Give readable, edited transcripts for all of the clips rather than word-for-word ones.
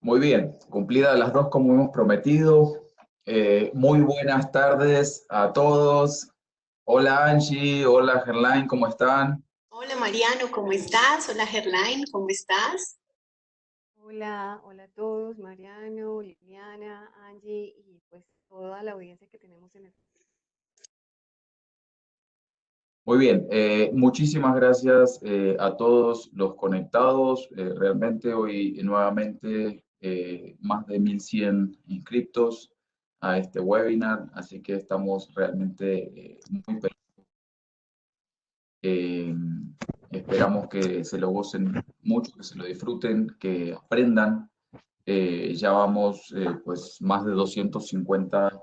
Muy bien, cumplidas las dos como hemos prometido. Muy buenas tardes a todos. Hola Angie, hola Gerlain, ¿cómo están? Hola Mariano, ¿cómo estás? Hola Gerlain, ¿cómo estás? Hola, hola a todos, Mariano, Liliana, Angie y pues toda la audiencia que tenemos en el... Muy bien, muchísimas gracias a todos los conectados. Realmente hoy nuevamente más de 1100 inscriptos a este webinar, así que estamos realmente muy felices. Eh, Esperamos que se lo gocen mucho, que se lo disfruten, que aprendan. Ya vamos pues más de 250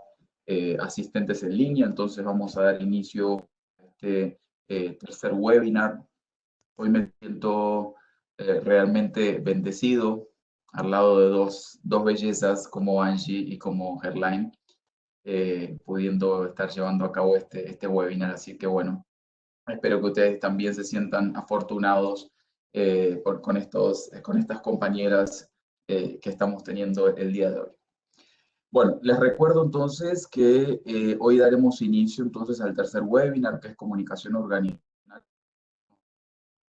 asistentes en línea, entonces vamos a dar inicio a este tercer webinar. Hoy me siento realmente bendecido al lado de dos bellezas como Angie y como Gerlain, pudiendo estar llevando a cabo este webinar. Así que bueno, espero que ustedes también se sientan afortunados con estas compañeras que estamos teniendo el día de hoy. Bueno, les recuerdo entonces que hoy daremos inicio entonces al tercer webinar, que es comunicación organizacional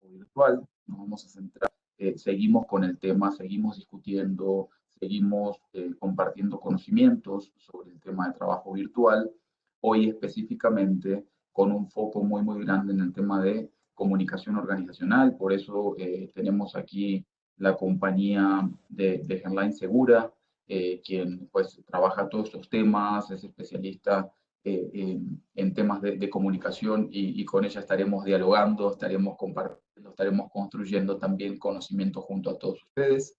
virtual. Nos vamos a centrar, seguimos con el tema, seguimos discutiendo, seguimos compartiendo conocimientos sobre el tema de trabajo virtual, hoy específicamente con un foco muy grande en el tema de comunicación organizacional. Por eso tenemos aquí la compañía de Gerlain Segura, quien pues trabaja todos estos temas, es especialista en temas de comunicación y con ella estaremos dialogando, estaremos compartiendo, estaremos construyendo también conocimiento junto a todos ustedes.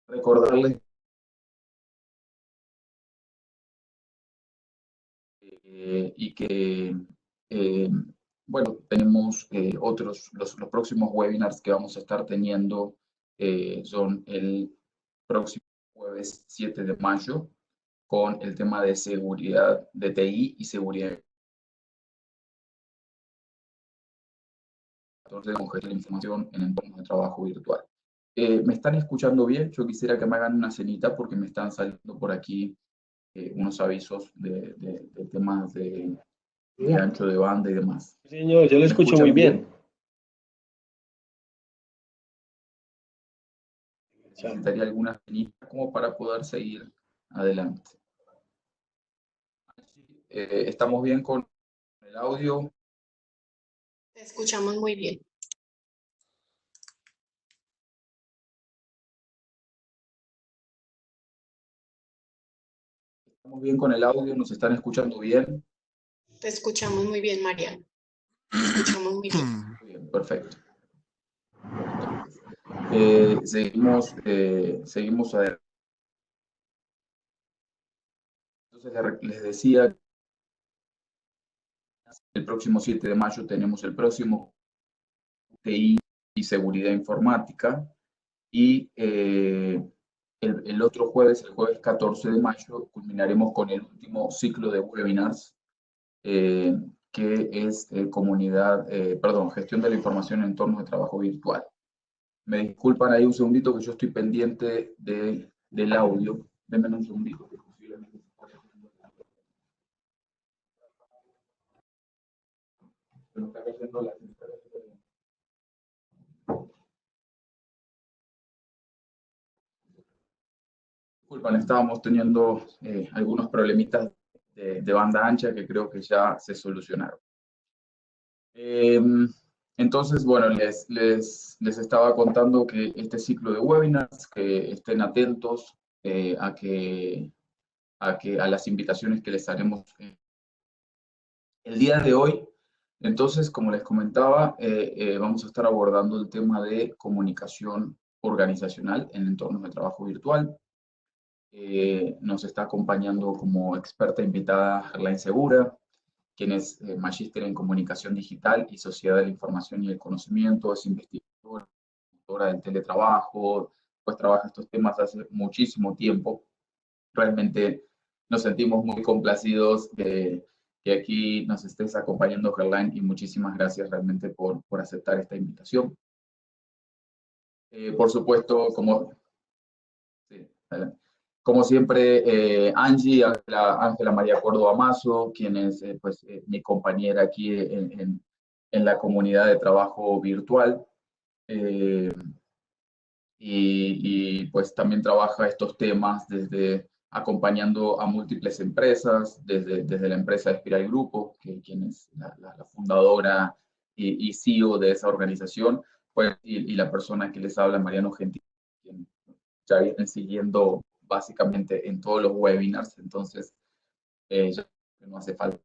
Recordarles y que, eh, bueno, tenemos los próximos webinars que vamos a estar teniendo son el próximo jueves 7 de mayo con el tema de seguridad de TI y seguridad de gestión de información en entornos de trabajo virtual. ¿Me están escuchando bien? Yo quisiera que me hagan una cenita porque me están saliendo por aquí unos avisos de temas de ancho de banda y demás. Señor, yo lo ¿Me escucho escuchan muy bien. Necesitaría alguna cenita como para poder seguir adelante. ¿Estamos bien con el audio? Te escuchamos muy bien. ¿Estamos bien con el audio? ¿Nos están escuchando bien? Te escuchamos muy bien, Mariano. Te escuchamos muy bien. Muy bien, perfecto. Seguimos adelante. Entonces les decía, el próximo 7 de mayo tenemos el próximo TI y seguridad informática y el otro jueves, el jueves 14 de mayo, culminaremos con el último ciclo de webinars que es gestión de la información en entornos de trabajo virtual. Me disculpan ahí un segundito que yo estoy pendiente del audio. Denme un segundito. Disculpan, estábamos teniendo algunos problemitas de banda ancha que creo que ya se solucionaron. Entonces, bueno, les estaba contando que este ciclo de webinars, que estén atentos a las invitaciones que les haremos el día de hoy. Entonces, como les comentaba, vamos a estar abordando el tema de comunicación organizacional en entornos de trabajo virtual. Nos está acompañando como experta invitada Gerlain Segura, quien es magíster en comunicación digital y sociedad de la información y el conocimiento, es investigadora del teletrabajo, pues trabaja estos temas hace muchísimo tiempo. Realmente nos sentimos muy complacidos de que aquí nos estés acompañando, Gerlain, y muchísimas gracias realmente por aceptar esta invitación. Por supuesto, sí. Como siempre, Angie, Ángela María Córdoba Mazo, quien es mi compañera aquí en la comunidad de trabajo virtual. Eh, pues también trabaja estos temas desde acompañando a múltiples empresas, desde la empresa Espiral Grupo, quien es la fundadora y CEO de esa organización, pues, y la persona que les habla, Mariano Gentil, quien ya vienen siguiendo básicamente en todos los webinars, entonces ya no hace falta.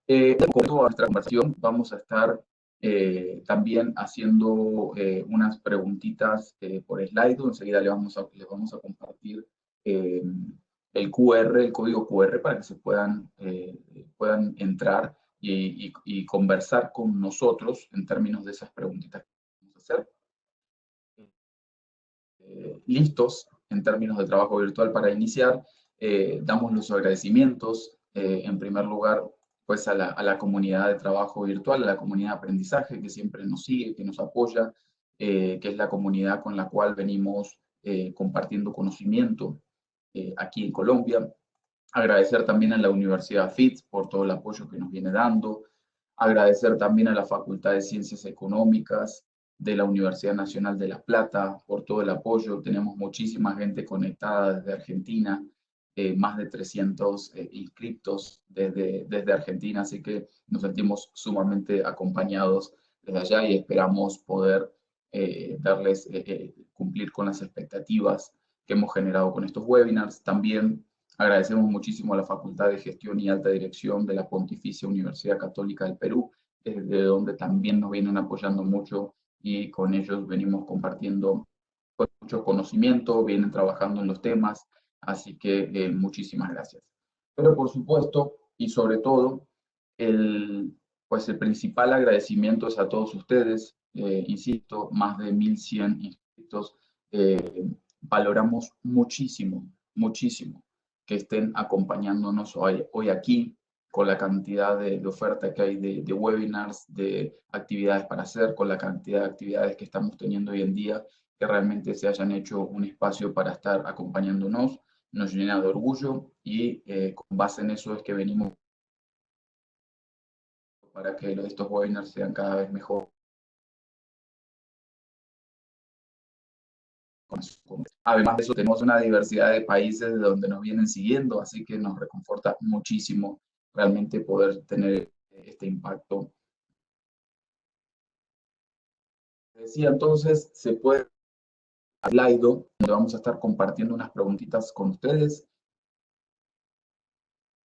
Con toda nuestra conversación vamos a estar también haciendo unas preguntitas por Slido. Enseguida les vamos a compartir el QR, el código QR para que se puedan entrar y conversar con nosotros en términos de esas preguntitas que vamos a hacer. Listos en términos de trabajo virtual para iniciar. Damos los agradecimientos, en primer lugar, pues a la comunidad de trabajo virtual, a la comunidad de aprendizaje que siempre nos sigue, que nos apoya, que es la comunidad con la cual venimos compartiendo conocimiento aquí en Colombia. Agradecer también a la Universidad FITS por todo el apoyo que nos viene dando. Agradecer también a la Facultad de Ciencias Económicas de la Universidad Nacional de La Plata por todo el apoyo. Tenemos muchísima gente conectada desde Argentina, más de 300 inscriptos desde Argentina, así que nos sentimos sumamente acompañados desde allá y esperamos poder cumplir con las expectativas que hemos generado con estos webinars. También agradecemos muchísimo a la Facultad de Gestión y Alta Dirección de la Pontificia Universidad Católica del Perú, desde donde también nos vienen apoyando mucho y con ellos venimos compartiendo mucho conocimiento, vienen trabajando en los temas, así que muchísimas gracias. Pero por supuesto, y sobre todo, pues el principal agradecimiento es a todos ustedes, insisto, más de 1.100 inscritos, valoramos muchísimo, muchísimo que estén acompañándonos hoy aquí, con la cantidad de oferta que hay de webinars, de actividades para hacer, con la cantidad de actividades que estamos teniendo hoy en día, que realmente se hayan hecho un espacio para estar acompañándonos, nos llena de orgullo y con base en eso es que venimos para que estos webinars sean cada vez mejor. Además de eso, tenemos una diversidad de países de donde nos vienen siguiendo, así que nos reconforta muchísimo realmente poder tener este impacto. Decía entonces, se puede Slido, donde vamos a estar compartiendo unas preguntitas con ustedes,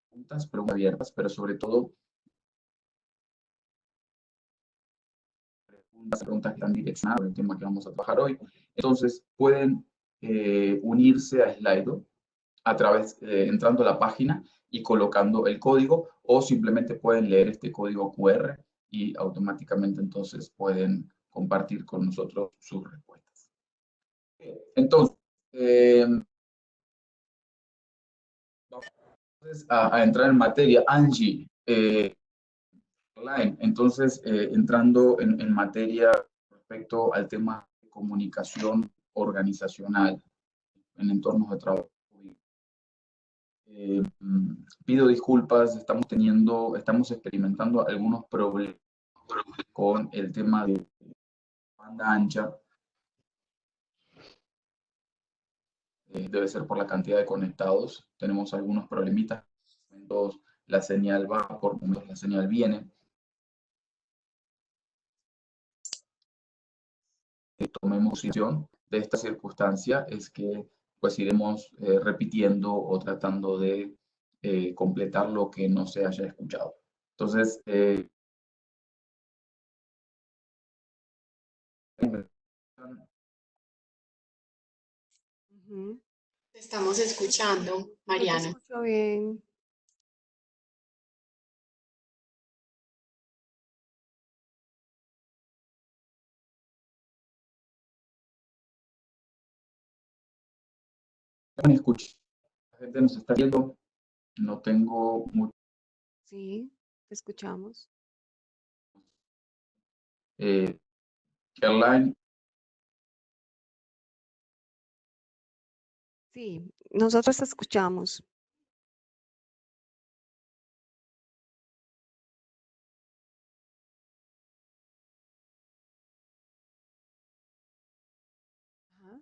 preguntas abiertas, pero sobre todo preguntas que están direccionadas al tema que vamos a trabajar hoy. Entonces, pueden unirse a Slido a través, entrando a la página y colocando el código, o simplemente pueden leer este código QR y automáticamente entonces pueden compartir con nosotros sus respuestas. Entonces, vamos a entrar en materia. Angie, online. Entonces, entrando en materia respecto al tema de comunicación organizacional en entornos de trabajo. Pido disculpas, estamos experimentando algunos problemas con el tema de banda ancha. Debe ser por la cantidad de conectados. Tenemos algunos problemitas. Por momentos la señal va, por momentos la señal viene. Tomemos decisión de esta circunstancia es que pues iremos repitiendo o tratando de completar lo que no se haya escuchado. Entonces, Te estamos escuchando, No te Mariano. escucho bien. me escucha, la gente nos está viendo, no tengo mucho. Sí, te escuchamos. Caroline, Sí, nosotros te escuchamos. Ajá.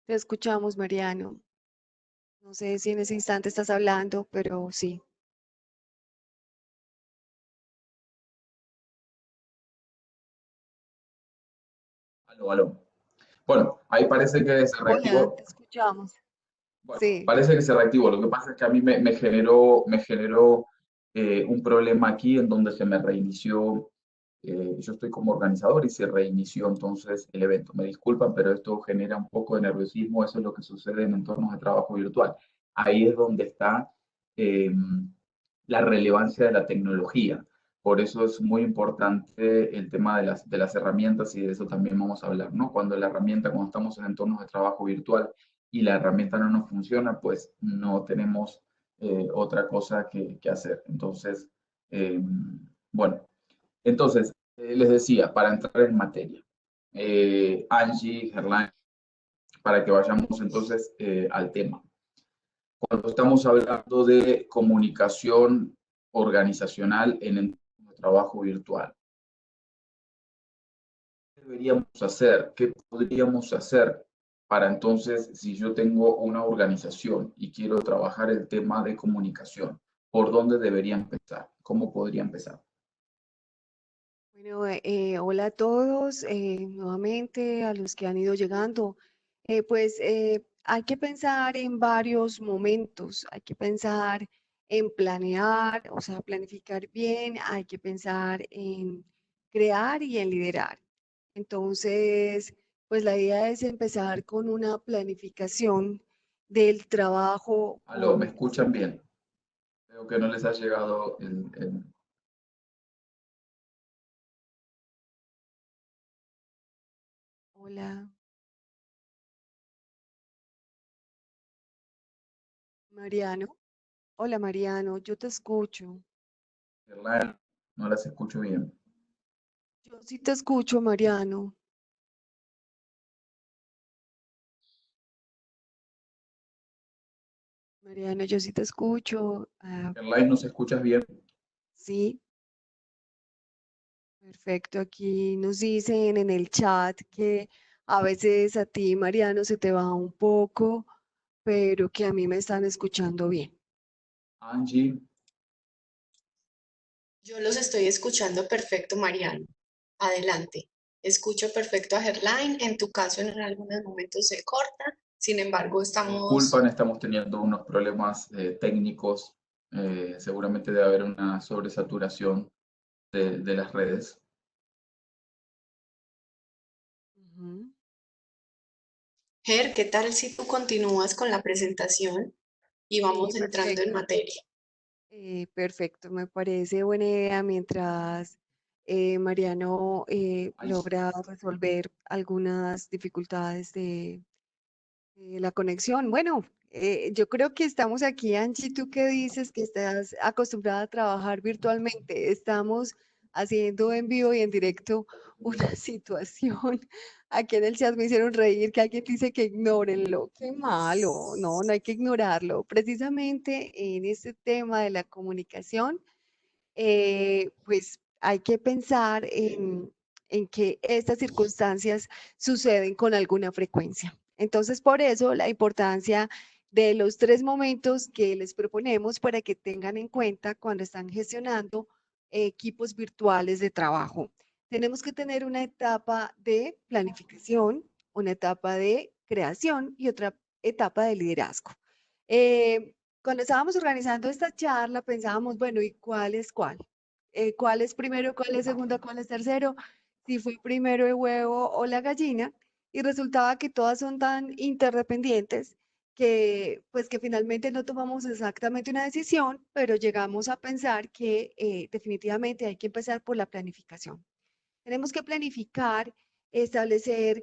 Te escuchamos, Mariano. No sé si en ese instante estás hablando, pero sí. aló, aló. Bueno, ahí parece que se Hola, reactivó. te escuchamos. Bueno, Sí. parece que se reactivó. Lo que pasa es que a mí me generó un problema aquí en donde se me reinició. Yo estoy como organizador y se reinició entonces el evento. Me disculpan, pero esto genera un poco de nerviosismo. Eso es lo que sucede en entornos de trabajo virtual. Ahí es donde está eh, la relevancia de la tecnología. Por eso es muy importante el tema de las herramientas y de eso también vamos a hablar, ¿no? Cuando estamos en entornos de trabajo virtual, y la herramienta no nos funciona, pues no tenemos otra cosa que hacer. Entonces, eh, bueno, entonces les decía, para entrar en materia, Angie, Gerlán, para que vayamos entonces al tema. Cuando estamos hablando de comunicación organizacional en el trabajo virtual, deberíamos hacer? ¿Qué podríamos hacer para entonces, si yo tengo una organización y quiero trabajar el tema de comunicación, por dónde debería empezar? ¿Cómo podría empezar? Bueno, hola a todos, nuevamente a los que han ido llegando. Hay que pensar en varios momentos, hay que pensar en planear, o sea, planificar bien, hay que pensar en crear y en liderar. Entonces, pues la idea es empezar con una planificación del trabajo Aló, ¿me con... escuchan bien? Creo que no les ha llegado Hola, Mariano. Hola, Mariano, yo te escucho. no las escucho bien. Yo sí te escucho, Mariano. Mariano, yo sí te escucho. Caroline, ¿nos escuchas bien? Sí, perfecto. Aquí nos dicen en el chat que a veces a ti, Mariano, se te va un poco, pero que a mí me están escuchando bien. Angie, Yo los estoy escuchando perfecto, Mariano. Adelante. Escucho perfecto a Gerlain. En tu caso, en algunos momentos se corta. Sin embargo, me estamos... disculpan, estamos teniendo unos problemas técnicos. Seguramente debe haber una sobresaturación de las redes. Ujú. Ger, ¿qué tal si tú continúas con la presentación y Sí, vamos entrando en perfecto. materia? Perfecto, me parece buena idea mientras Mariano Ay, logra resolver algunas dificultades de la conexión. Bueno, yo creo que estamos aquí, Angie, tú que dices que estás acostumbrada a trabajar virtualmente. Estamos haciendo en vivo y en directo una situación. Aquí en el chat me hicieron reír que alguien dice que ignórenlo. Qué malo. No, no hay que ignorarlo. Precisamente en este tema de la comunicación pues hay que pensar en que estas circunstancias suceden con alguna frecuencia. Entonces, por eso la importancia de los tres momentos que les proponemos para que tengan en cuenta cuando están gestionando equipos virtuales de trabajo. Tenemos que tener una etapa de planificación, una etapa de creación y otra etapa de liderazgo. Eh, Cuando estábamos organizando esta charla, pensábamos, bueno, ¿y cuál es cuál? ¿Cuál es primero, cuál es segundo, cuál es tercero? Si fue primero el huevo o la gallina. Y resultaba que todas son tan interdependientes que, pues, que finalmente no tomamos exactamente una decisión, pero llegamos a pensar que definitivamente hay que empezar por la planificación. Tenemos que planificar, establecer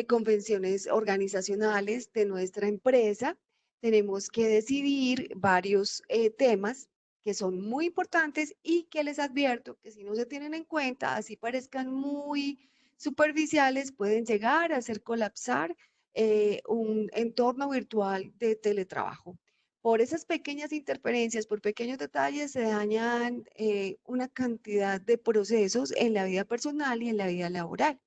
convenciones organizacionales de nuestra empresa. Tenemos que decidir varios temas. que son muy importantes y que les advierto que si no se tienen en cuenta, así parezcan muy superficiales, pueden llegar a hacer colapsar un entorno virtual de teletrabajo. Por esas pequeñas interferencias, por pequeños detalles, se dañan una cantidad de procesos en la vida personal y en la vida laboral.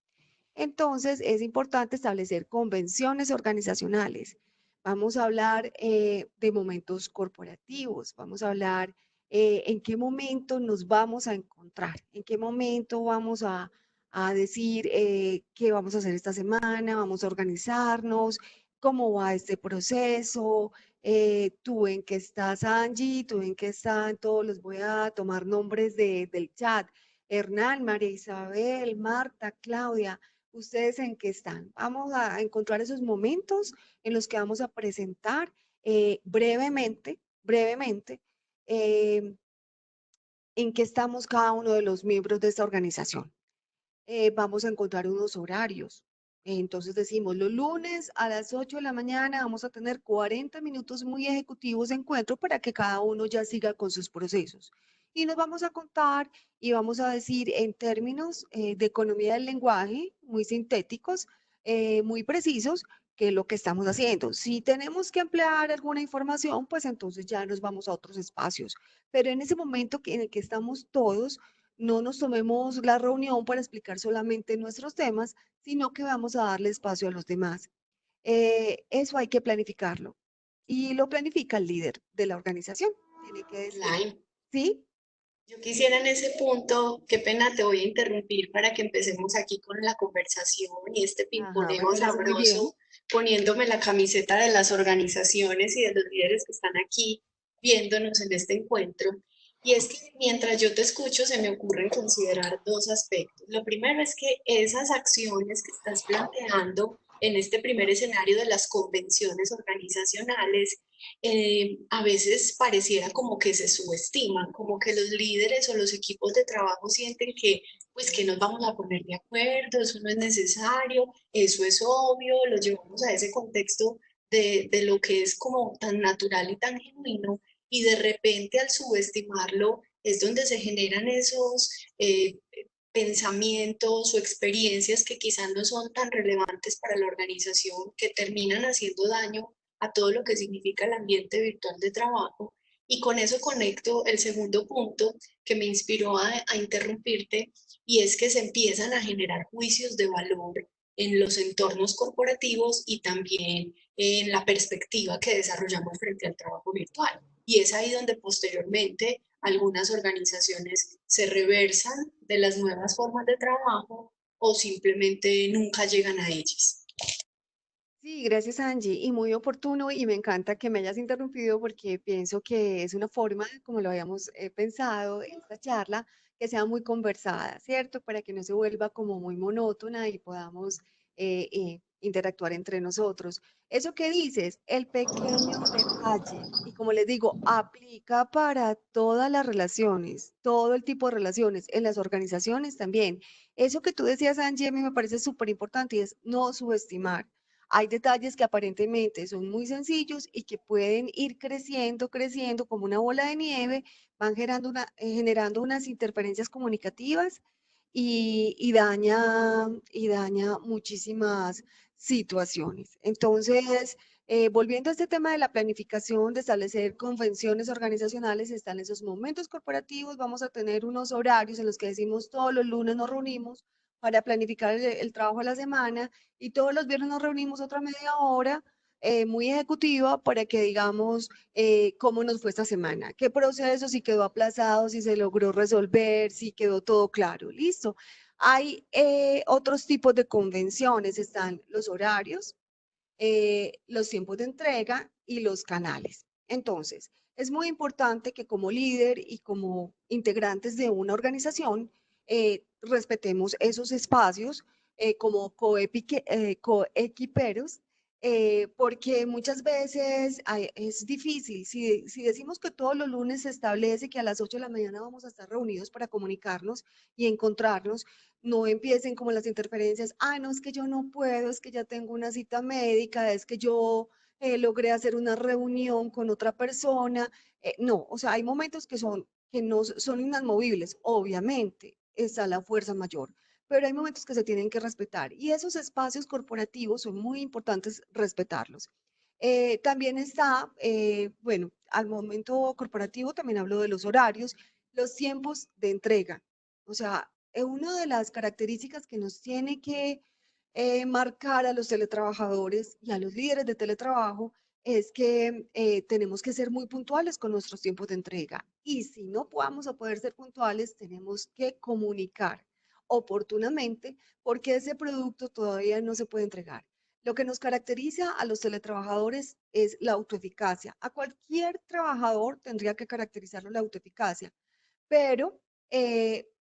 Entonces, es importante establecer convenciones organizacionales. Vamos a hablar de momentos corporativos, vamos a hablar en qué momento nos vamos a encontrar, en qué momento vamos a decir qué vamos a hacer esta semana, vamos a organizarnos, cómo va este proceso, tú en qué estás, Angie, tú en qué están, todos los voy a tomar nombres del chat. Hernán, María Isabel, Marta, Claudia. ¿Ustedes en qué están? Vamos a encontrar esos momentos en los que vamos a presentar brevemente, eh, en qué estamos cada uno de los miembros de esta organización. Vamos a encontrar unos horarios. Entonces decimos, los lunes a las 8 de la mañana vamos a tener 40 minutos muy ejecutivos de encuentro para que cada uno ya siga con sus procesos. Y nos vamos a contar y vamos a decir en términos de economía del lenguaje, muy sintéticos, muy precisos, qué es lo que estamos haciendo. Si tenemos que ampliar alguna información, pues entonces ya nos vamos a otros espacios. Pero en ese momento en el que estamos todos, no nos tomemos la reunión para explicar solamente nuestros temas, sino que vamos a darle espacio a los demás. Eso hay que planificarlo. Y lo planifica el líder de la organización. Tiene que decir, Line. ¿sí? Yo quisiera en ese punto, qué pena te voy a interrumpir para que empecemos aquí con la conversación y este Ajá, me pimponeo parece muy bien. sabroso, poniéndome la camiseta de las organizaciones y de los líderes que están aquí viéndonos en este encuentro. Y es que mientras yo te escucho se me ocurre considerar dos aspectos. Lo primero es que esas acciones que estás planteando en este primer escenario de las convenciones organizacionales a veces pareciera como que se subestiman, como que los líderes o los equipos de trabajo sienten que pues que nos vamos a poner de acuerdo, eso no es necesario, eso es obvio, lo llevamos a ese contexto de lo que es como tan natural y tan genuino, y de repente al subestimarlo es donde se generan esos pensamientos o experiencias que quizás no son tan relevantes para la organización, que terminan haciendo daño a todo lo que significa el ambiente virtual de trabajo. Y con eso conecto el segundo punto que me inspiró a interrumpirte, y es que se empiezan a generar juicios de valor en los entornos corporativos y también en la perspectiva que desarrollamos frente al trabajo virtual. Y es ahí donde posteriormente algunas organizaciones se reversan de las nuevas formas de trabajo o simplemente nunca llegan a ellas. Sí, gracias Angie, y muy oportuno y me encanta que me hayas interrumpido porque pienso que es una forma, como lo habíamos pensado, esta charla, que sea muy conversada, ¿cierto? Para que no se vuelva como muy monótona y podamos interactuar entre nosotros. Eso que dices, el pequeño detalle, y como les digo, aplica para todas las relaciones, todo el tipo de relaciones, en las organizaciones también. Eso que tú decías, Angie, a mí me parece súper importante y es no subestimar. Hay detalles que aparentemente son muy sencillos y que pueden ir creciendo como una bola de nieve, van generando unas interferencias comunicativas y daña muchísimas situaciones. Entonces, volviendo a este tema de la planificación, de establecer convenciones organizacionales, están esos momentos corporativos, vamos a tener unos horarios en los que decimos todos los lunes nos reunimos para planificar el trabajo de la semana y todos los viernes nos reunimos otra media hora muy ejecutiva para que digamos cómo nos fue esta semana, qué proceso, si quedó aplazado, si se logró resolver, si quedó todo claro, listo. Hay otros tipos de convenciones, están los horarios, los tiempos de entrega y los canales. Entonces, es muy importante que como líder y como integrantes de una organización respetemos esos espacios como coequiperos, porque muchas veces es difícil. Si decimos que todos los lunes se establece que a las 8 de la mañana vamos a estar reunidos para comunicarnos y encontrarnos, no empiecen como las interferencias, ah, no, es que yo no puedo, es que ya tengo una cita médica, es que yo logré hacer una reunión con otra persona. No, o sea, hay momentos que no son inamovibles, obviamente, está la fuerza mayor, pero hay momentos que se tienen que respetar y esos espacios corporativos son muy importantes respetarlos. También está, bueno, al momento corporativo también hablo de los horarios, los tiempos de entrega. O sea, una de las características que nos tiene que marcar a los teletrabajadores y a los líderes de teletrabajo es que tenemos que ser muy puntuales con nuestros tiempos de entrega. Y si no vamos a poder ser puntuales, tenemos que comunicar oportunamente porque ese producto todavía no se puede entregar. Lo que nos caracteriza a los teletrabajadores es la autoeficacia. A cualquier trabajador tendría que caracterizarlo la autoeficacia, pero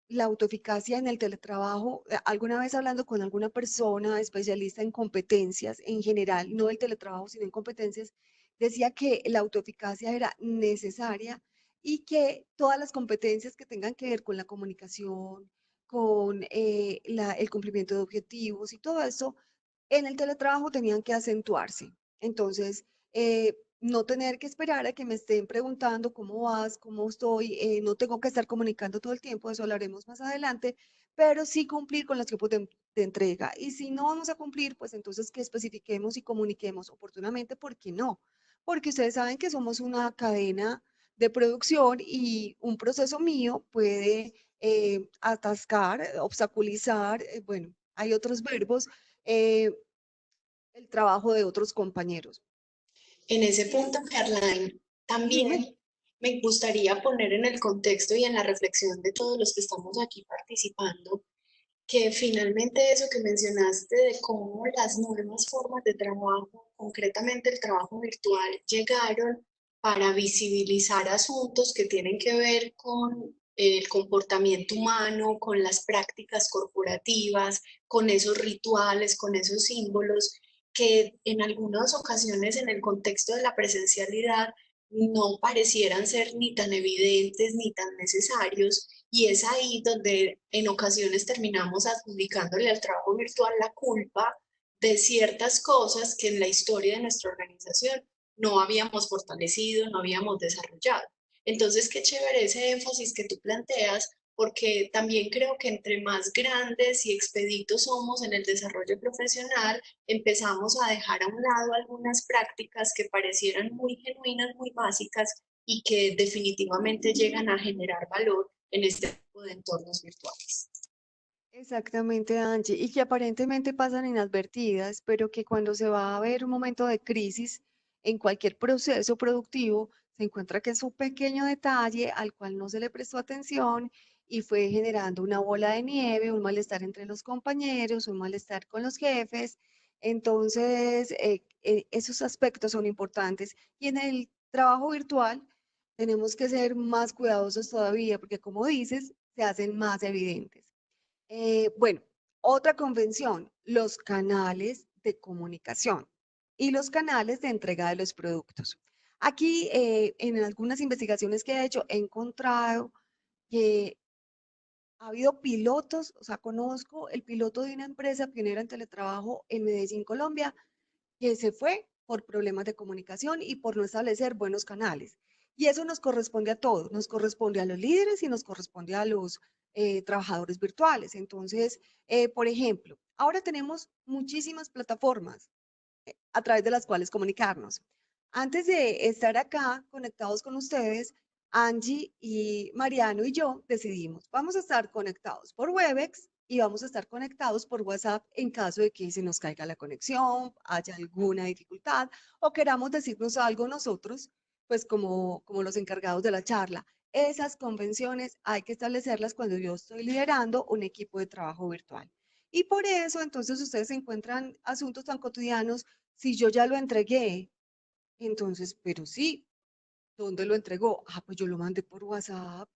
la autoeficacia en el teletrabajo, alguna vez hablando con alguna persona especialista en competencias en general, no el teletrabajo, sino en competencias, decía que la autoeficacia era necesaria y que todas las competencias que tengan que ver con la comunicación, con el cumplimiento de objetivos y todo eso, en el teletrabajo tenían que acentuarse. Entonces, no tener que esperar a que me estén preguntando cómo vas, cómo estoy, no tengo que estar comunicando todo el tiempo, de eso hablaremos más adelante, pero sí cumplir con los tiempos de entrega. Y si no vamos a cumplir, pues entonces que especifiquemos y comuniquemos oportunamente, ¿por qué no? Porque ustedes saben que somos una cadena de producción y un proceso mío puede atascar, obstaculizar, bueno, hay otros verbos, eh, el trabajo de otros compañeros. En ese punto, Caroline, Dime. también me gustaría poner en el contexto y en la reflexión de todos los que estamos aquí participando, que finalmente eso que mencionaste de cómo las nuevas formas de trabajo, concretamente el trabajo virtual, llegaron para visibilizar asuntos que tienen que ver con el comportamiento humano, con las prácticas corporativas, con esos rituales, con esos símbolos que en algunas ocasiones en el contexto de la presencialidad no parecieran ser ni tan evidentes ni tan necesarios, y es ahí donde en ocasiones terminamos adjudicándole al trabajo virtual la culpa de ciertas cosas que en la historia de nuestra organización no habíamos fortalecido, no habíamos desarrollado. Entonces, qué chévere ese énfasis que tú planteas, porque también creo que entre más grandes y expeditos somos en el desarrollo profesional, empezamos a dejar a un lado algunas prácticas que parecieran muy genuinas, muy básicas y que definitivamente llegan a generar valor en este tipo de entornos virtuales. Exactamente, Angie, y que aparentemente pasan inadvertidas, pero que cuando se va a ver un momento de crisis en cualquier proceso productivo, se encuentra que es un pequeño detalle al cual no se le prestó atención y fue generando una bola de nieve, un malestar entre los compañeros, un malestar con los jefes. Entonces, esos aspectos son importantes. Y en el trabajo virtual tenemos que ser más cuidadosos todavía, porque como dices, se hacen más evidentes. Bueno, otra convención, los canales de comunicación y los canales de entrega de los productos. Aquí, en algunas investigaciones que he hecho, he encontrado que ha habido pilotos, o sea, conozco el piloto de una empresa pionera en teletrabajo en Medellín, Colombia, que se fue por problemas de comunicación y por no establecer buenos canales. Y eso nos corresponde a todos, nos corresponde a los líderes y nos corresponde a los trabajadores virtuales. Entonces, por ejemplo, ahora tenemos muchísimas plataformas a través de las cuales comunicarnos. Antes de estar acá conectados con ustedes, Angie y Mariano y yo decidimos, vamos a estar conectados por Webex y vamos a estar conectados por WhatsApp en caso de que se nos caiga la conexión, haya alguna dificultad o queramos decirnos algo nosotros, pues como los encargados de la charla. Esas convenciones hay que establecerlas cuando yo estoy liderando un equipo de trabajo virtual. Y por eso, entonces, ustedes encuentran asuntos tan cotidianos. Si yo ya lo entregué, entonces, pero sí, ¿dónde lo entregó? Ah, pues yo lo mandé por WhatsApp.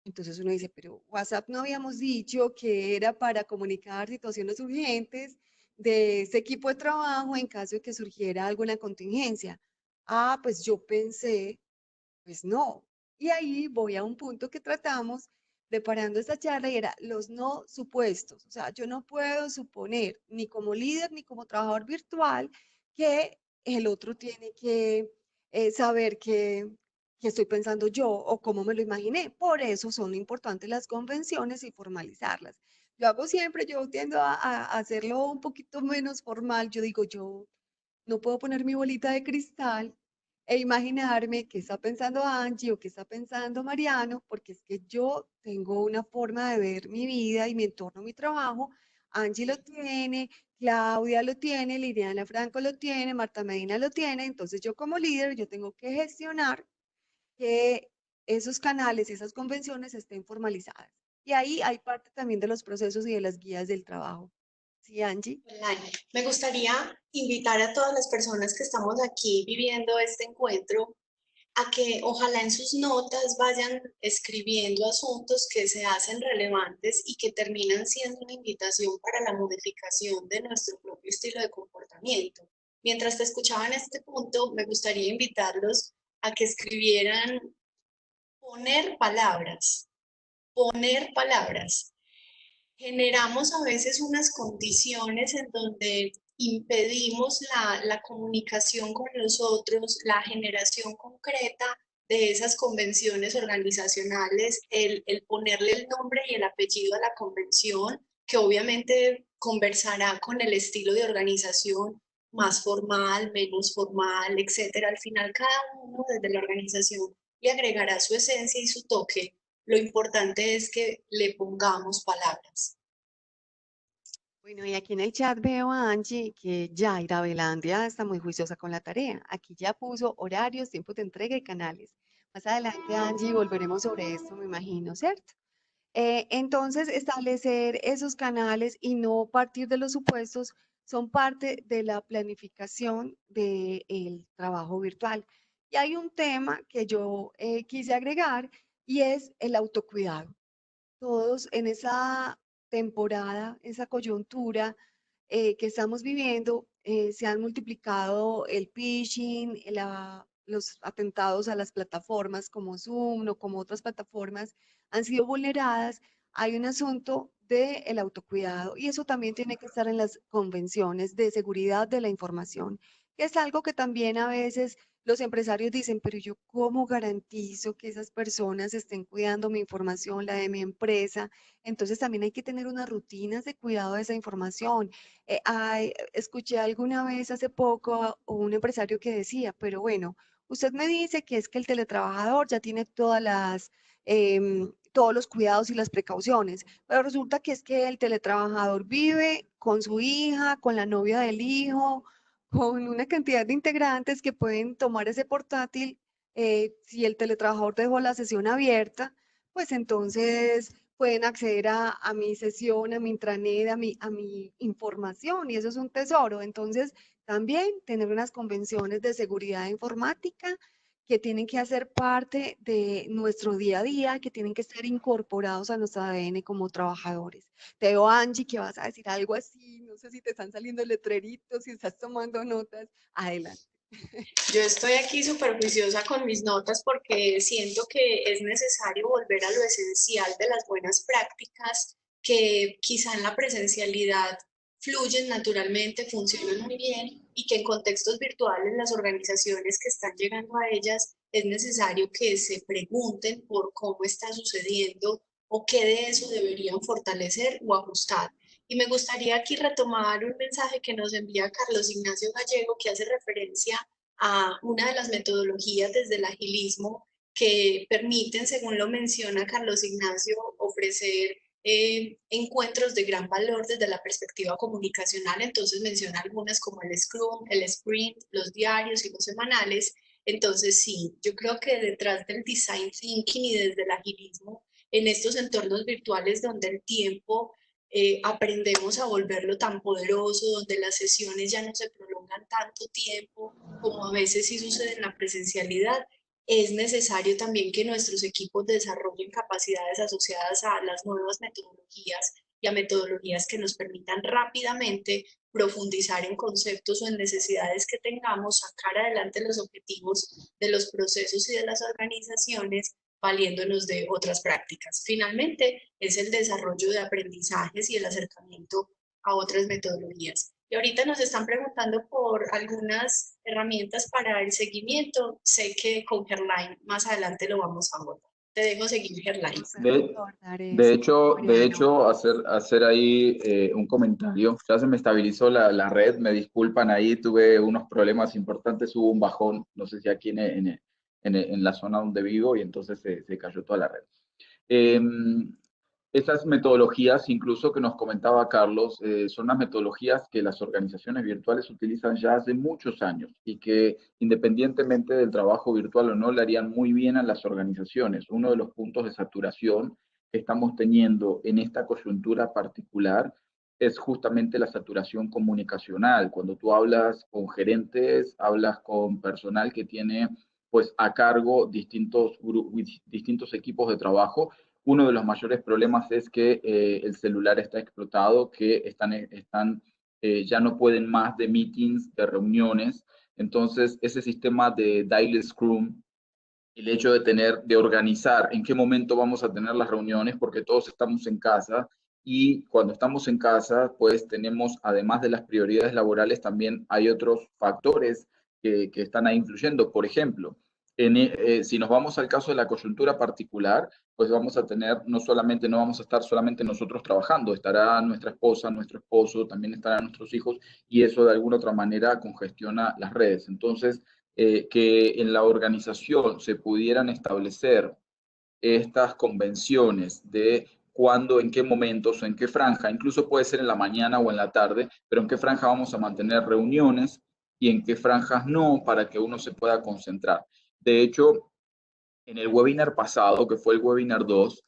Entonces uno dice, pero WhatsApp no habíamos dicho que era para comunicar situaciones urgentes de ese equipo de trabajo en caso de que surgiera alguna contingencia. Ah, pues yo pensé, pues no. Y ahí voy a un punto que tratamos preparando esta charla y era los no supuestos. O sea, yo no puedo suponer ni como líder ni como trabajador virtual que el otro tiene que saber que estoy pensando yo o cómo me lo imaginé. Por eso son importantes las convenciones y formalizarlas. Yo hago siempre, yo tiendo a hacerlo un poquito menos formal. Yo digo, yo no puedo poner mi bolita de cristal e imaginarme qué está pensando Angie o qué está pensando Mariano, porque es que yo tengo una forma de ver mi vida y mi entorno, mi trabajo. Angie lo tiene, Claudia lo tiene, Liliana Franco lo tiene, Marta Medina lo tiene. Entonces yo como líder, yo tengo que gestionar que esos canales y esas convenciones estén formalizadas. Y ahí hay parte también de los procesos y de las guías del trabajo. ¿Sí, Angie? Online. Me gustaría invitar a todas las personas que estamos aquí viviendo este encuentro a que ojalá en sus notas vayan escribiendo asuntos que se hacen relevantes y que terminan siendo una invitación para la modificación de nuestro propio estilo de comportamiento. Mientras te escuchaba en este punto, me gustaría invitarlos a que escribieran poner palabras, poner palabras. Generamos a veces unas condiciones en donde impedimos la comunicación con los otros, la generación concreta de esas convenciones organizacionales, el ponerle el nombre y el apellido a la convención, que obviamente conversará con el estilo de organización más formal, menos formal, etcétera. Al final, cada uno desde la organización le agregará su esencia y su toque. Lo importante es que le pongamos palabras. Bueno, y aquí en el chat veo a Angie que Yaira Velandia está muy juiciosa con la tarea. Aquí ya puso horarios, tiempos de entrega y canales. Más adelante, Angie, volveremos sobre esto, me imagino, ¿cierto? Entonces, establecer esos canales y no partir de los supuestos son parte de la planificación del trabajo virtual. Y hay un tema que yo quise agregar y es el autocuidado. Todos en esa temporada, esa coyuntura que estamos viviendo, se han multiplicado el phishing, los atentados a las plataformas como Zoom o como otras plataformas han sido vulneradas. Hay un asunto del autocuidado y eso también tiene que estar en las convenciones de seguridad de la información, que es algo que también a veces los empresarios dicen, pero yo cómo garantizo que esas personas estén cuidando mi información, la de mi empresa. Entonces también hay que tener unas rutinas de cuidado de esa información. Escuché alguna vez hace poco a un empresario que decía, pero bueno, usted me dice que es que el teletrabajador ya tiene todos los cuidados y las precauciones, pero resulta que es que el teletrabajador vive con su hija, con la novia del hijo, con una cantidad de integrantes que pueden tomar ese portátil. Si el teletrabajador dejó la sesión abierta, pues entonces pueden acceder a mi sesión, a mi intranet, a mi información, y eso es un tesoro. Entonces, también tener unas convenciones de seguridad informática que tienen que hacer parte de nuestro día a día, que tienen que estar incorporados a nuestro ADN como trabajadores. Te veo, Angie, que vas a decir algo así, no sé si te están saliendo letreritos, si estás tomando notas, adelante. Yo estoy aquí súper juiciosa con mis notas porque siento que es necesario volver a lo esencial de las buenas prácticas que quizá en la presencialidad fluyen naturalmente, funcionan muy bien y que en contextos virtuales las organizaciones que están llegando a ellas es necesario que se pregunten por cómo está sucediendo o qué de eso deberían fortalecer o ajustar. Y me gustaría aquí retomar un mensaje que nos envía Carlos Ignacio Gallego que hace referencia a una de las metodologías desde el agilismo que permiten, según lo menciona Carlos Ignacio, ofrecer encuentros de gran valor desde la perspectiva comunicacional. Entonces menciona algunas como el Scrum, el Sprint, los diarios y los semanales. Entonces sí, yo creo que detrás del design thinking y desde el agilismo, en estos entornos virtuales donde el tiempo aprendemos a volverlo tan poderoso, donde las sesiones ya no se prolongan tanto tiempo como a veces sí sucede en la presencialidad, es necesario también que nuestros equipos desarrollen capacidades asociadas a las nuevas metodologías y a metodologías que nos permitan rápidamente profundizar en conceptos o en necesidades que tengamos, sacar adelante los objetivos de los procesos y de las organizaciones valiéndonos de otras prácticas. Finalmente, es el desarrollo de aprendizajes y el acercamiento a otras metodologías. Y Y ahorita nos están preguntando por algunas herramientas para el seguimiento. Sé que con Herline más adelante lo vamos a abordar. Te dejo seguir, Herline. Vamos a De, abordar de eso, hecho, de Mariano. hecho hacer ahí un comentario. Ya se me estabilizó la red, me disculpan ahí, tuve unos problemas importantes, hubo un bajón, no sé si aquí en la zona donde vivo, y entonces se cayó toda la red. Eh, Esas metodologías, incluso que nos comentaba Carlos, son las metodologías que las organizaciones virtuales utilizan ya hace muchos años y que independientemente del trabajo virtual o no, le harían muy bien a las organizaciones. Uno de los puntos de saturación que estamos teniendo en esta coyuntura particular es justamente la saturación comunicacional. Cuando tú hablas con gerentes, hablas con personal que tiene pues a cargo distintos equipos de trabajo. Uno de los mayores problemas es que el celular está explotado, que ya no pueden más de meetings, de reuniones. Entonces, ese sistema de Daily Scrum, el hecho de organizar en qué momento vamos a tener las reuniones, porque todos estamos en casa, y cuando estamos en casa, pues tenemos, además de las prioridades laborales, también hay otros factores que están ahí influyendo. Por ejemplo, si nos vamos al caso de la coyuntura particular, pues vamos a tener, no vamos a estar solamente nosotros trabajando, estará nuestra esposa, nuestro esposo, también estarán nuestros hijos, y eso de alguna otra manera congestiona las redes. Entonces, que en la organización se pudieran establecer estas convenciones de cuándo, en qué momentos o en qué franja, incluso puede ser en la mañana o en la tarde, pero en qué franja vamos a mantener reuniones y en qué franjas no, para que uno se pueda concentrar. De hecho, en el webinar pasado, que fue el webinar 2,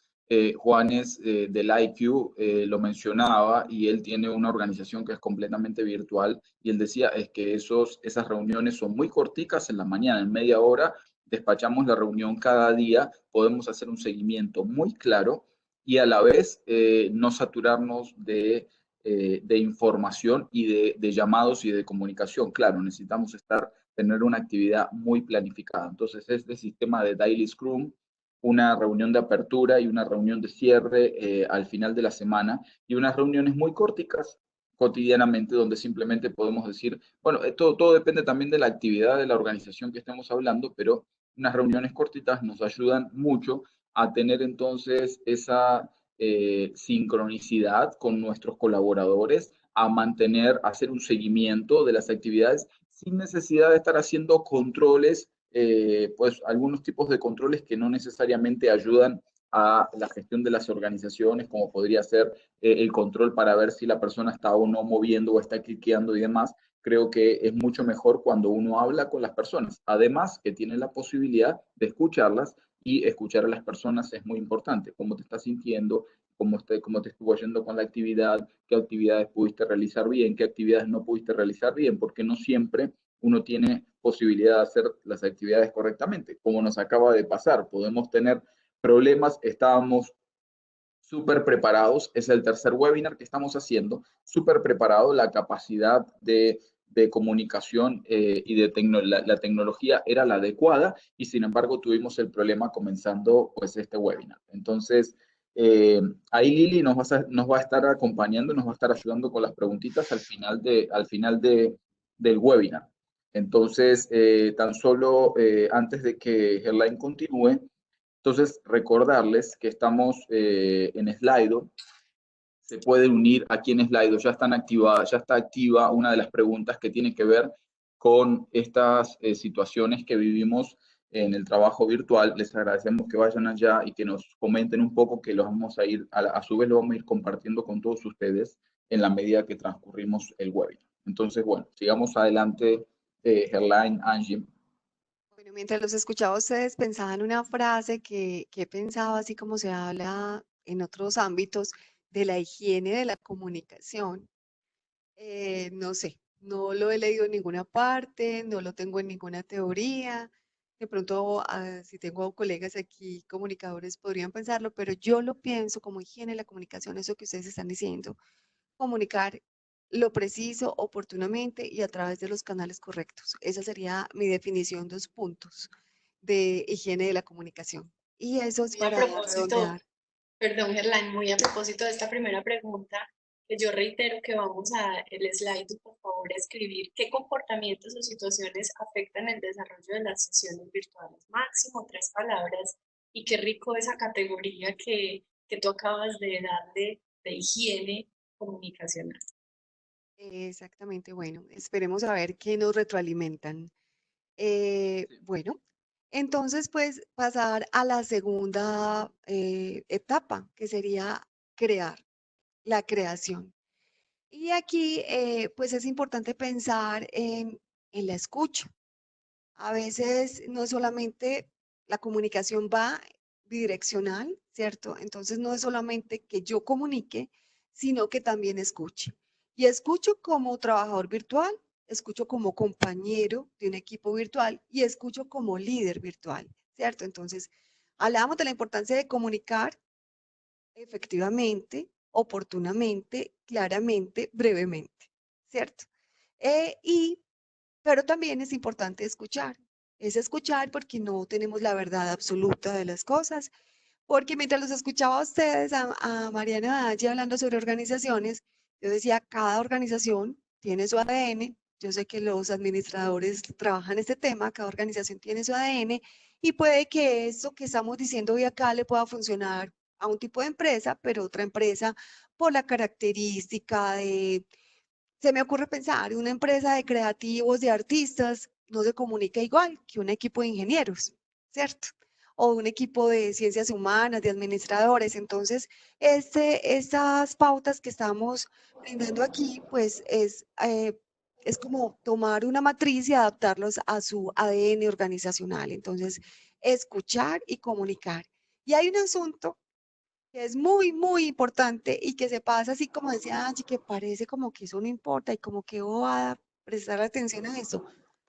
Juanes del IQ lo mencionaba, y él tiene una organización que es completamente virtual, y él decía es que esas reuniones son muy corticas en la mañana, en media hora despachamos la reunión cada día, podemos hacer un seguimiento muy claro y a la vez no saturarnos de información y de llamados y de comunicación. Claro, necesitamos tener una actividad muy planificada. Entonces, este sistema de Daily Scrum, una reunión de apertura y una reunión de cierre al final de la semana, y unas reuniones muy corticas cotidianamente, donde simplemente podemos decir, bueno, todo depende también de la actividad de la organización que estemos hablando, pero unas reuniones cortitas nos ayudan mucho a tener entonces esa sincronicidad con nuestros colaboradores, a hacer un seguimiento de las actividades sin necesidad de estar haciendo controles, pues algunos tipos de controles que no necesariamente ayudan a la gestión de las organizaciones, como podría ser el control para ver si la persona está o no moviendo o está cliqueando y demás. Creo que es mucho mejor cuando uno habla con las personas. Además, que tiene la posibilidad de escucharlas, y escuchar a las personas es muy importante. Cómo te estás sintiendo, cómo te estuvo yendo con la actividad, qué actividades pudiste realizar bien, qué actividades no pudiste realizar bien, porque no siempre uno tiene posibilidad de hacer las actividades correctamente. Como nos acaba de pasar, podemos tener problemas, estábamos súper preparados, es el tercer webinar que estamos haciendo, súper preparado, la capacidad de comunicación y la tecnología era la adecuada, y sin embargo tuvimos el problema comenzando pues este webinar. Entonces, ahí Lili nos va a estar acompañando, nos va a estar ayudando con las preguntitas al final del webinar. Entonces, tan solo antes de que Herline continúe, entonces, recordarles que estamos en Slido. Se pueden unir aquí en Slido, ya está activa una de las preguntas que tiene que ver con estas situaciones que vivimos en el trabajo virtual. Les agradecemos que vayan allá y que nos comenten un poco, que los vamos a ir, a su vez lo vamos a ir compartiendo con todos ustedes en la medida que transcurrimos el webinar. Entonces, bueno, sigamos adelante, Herline, Angie. Bueno, mientras los escuchaba a ustedes, pensaba en una frase que he pensado, así como se habla en otros ámbitos, de la higiene de la comunicación. No sé, no lo he leído en ninguna parte, no lo tengo en ninguna teoría. De pronto, si tengo colegas aquí, comunicadores, podrían pensarlo, pero yo lo pienso como higiene de la comunicación, eso que ustedes están diciendo, comunicar lo preciso, oportunamente y a través de los canales correctos. Esa sería mi definición, 2 puntos de higiene de la comunicación. Y eso es Muy a para propósito, redondear. perdón, Gerlain, muy a propósito de esta primera pregunta, que yo reitero que vamos a el slide, por favor, a escribir qué comportamientos o situaciones afectan el desarrollo de las sesiones virtuales. Máximo 3 palabras. Y qué rico esa categoría que tú acabas de darle de higiene comunicacional. Exactamente, bueno, esperemos a ver qué nos retroalimentan. Bueno, entonces pues pasar a la segunda etapa, que sería crear, la creación. Y aquí pues es importante pensar en la escucha. A veces no es solamente la comunicación va bidireccional, ¿cierto? Entonces no es solamente que yo comunique, sino que también escuche. Y escucho como trabajador virtual, escucho como compañero de un equipo virtual y escucho como líder virtual, ¿cierto? Entonces, hablamos de la importancia de comunicar efectivamente, oportunamente, claramente, brevemente, ¿cierto? Y pero también es importante escuchar. Es escuchar porque no tenemos la verdad absoluta de las cosas. Porque mientras los escuchaba a ustedes, a Mariana y a Angie hablando sobre organizaciones, yo decía, cada organización tiene su ADN. Yo sé que los administradores trabajan este tema, cada organización tiene su ADN y puede que esto que estamos diciendo hoy acá le pueda funcionar a un tipo de empresa, pero otra empresa por la característica de se me ocurre pensar, una empresa de creativos, de artistas, no se comunica igual que un equipo de ingenieros, ¿cierto? O un equipo de ciencias humanas, de administradores. Entonces, estas pautas que estamos brindando aquí, pues es como tomar una matriz y adaptarlos a su ADN organizacional. Entonces, escuchar y comunicar. Y hay un asunto que es muy, muy importante y que se pasa así como decía Angie, que parece como que eso no importa y como que va a prestar atención a eso.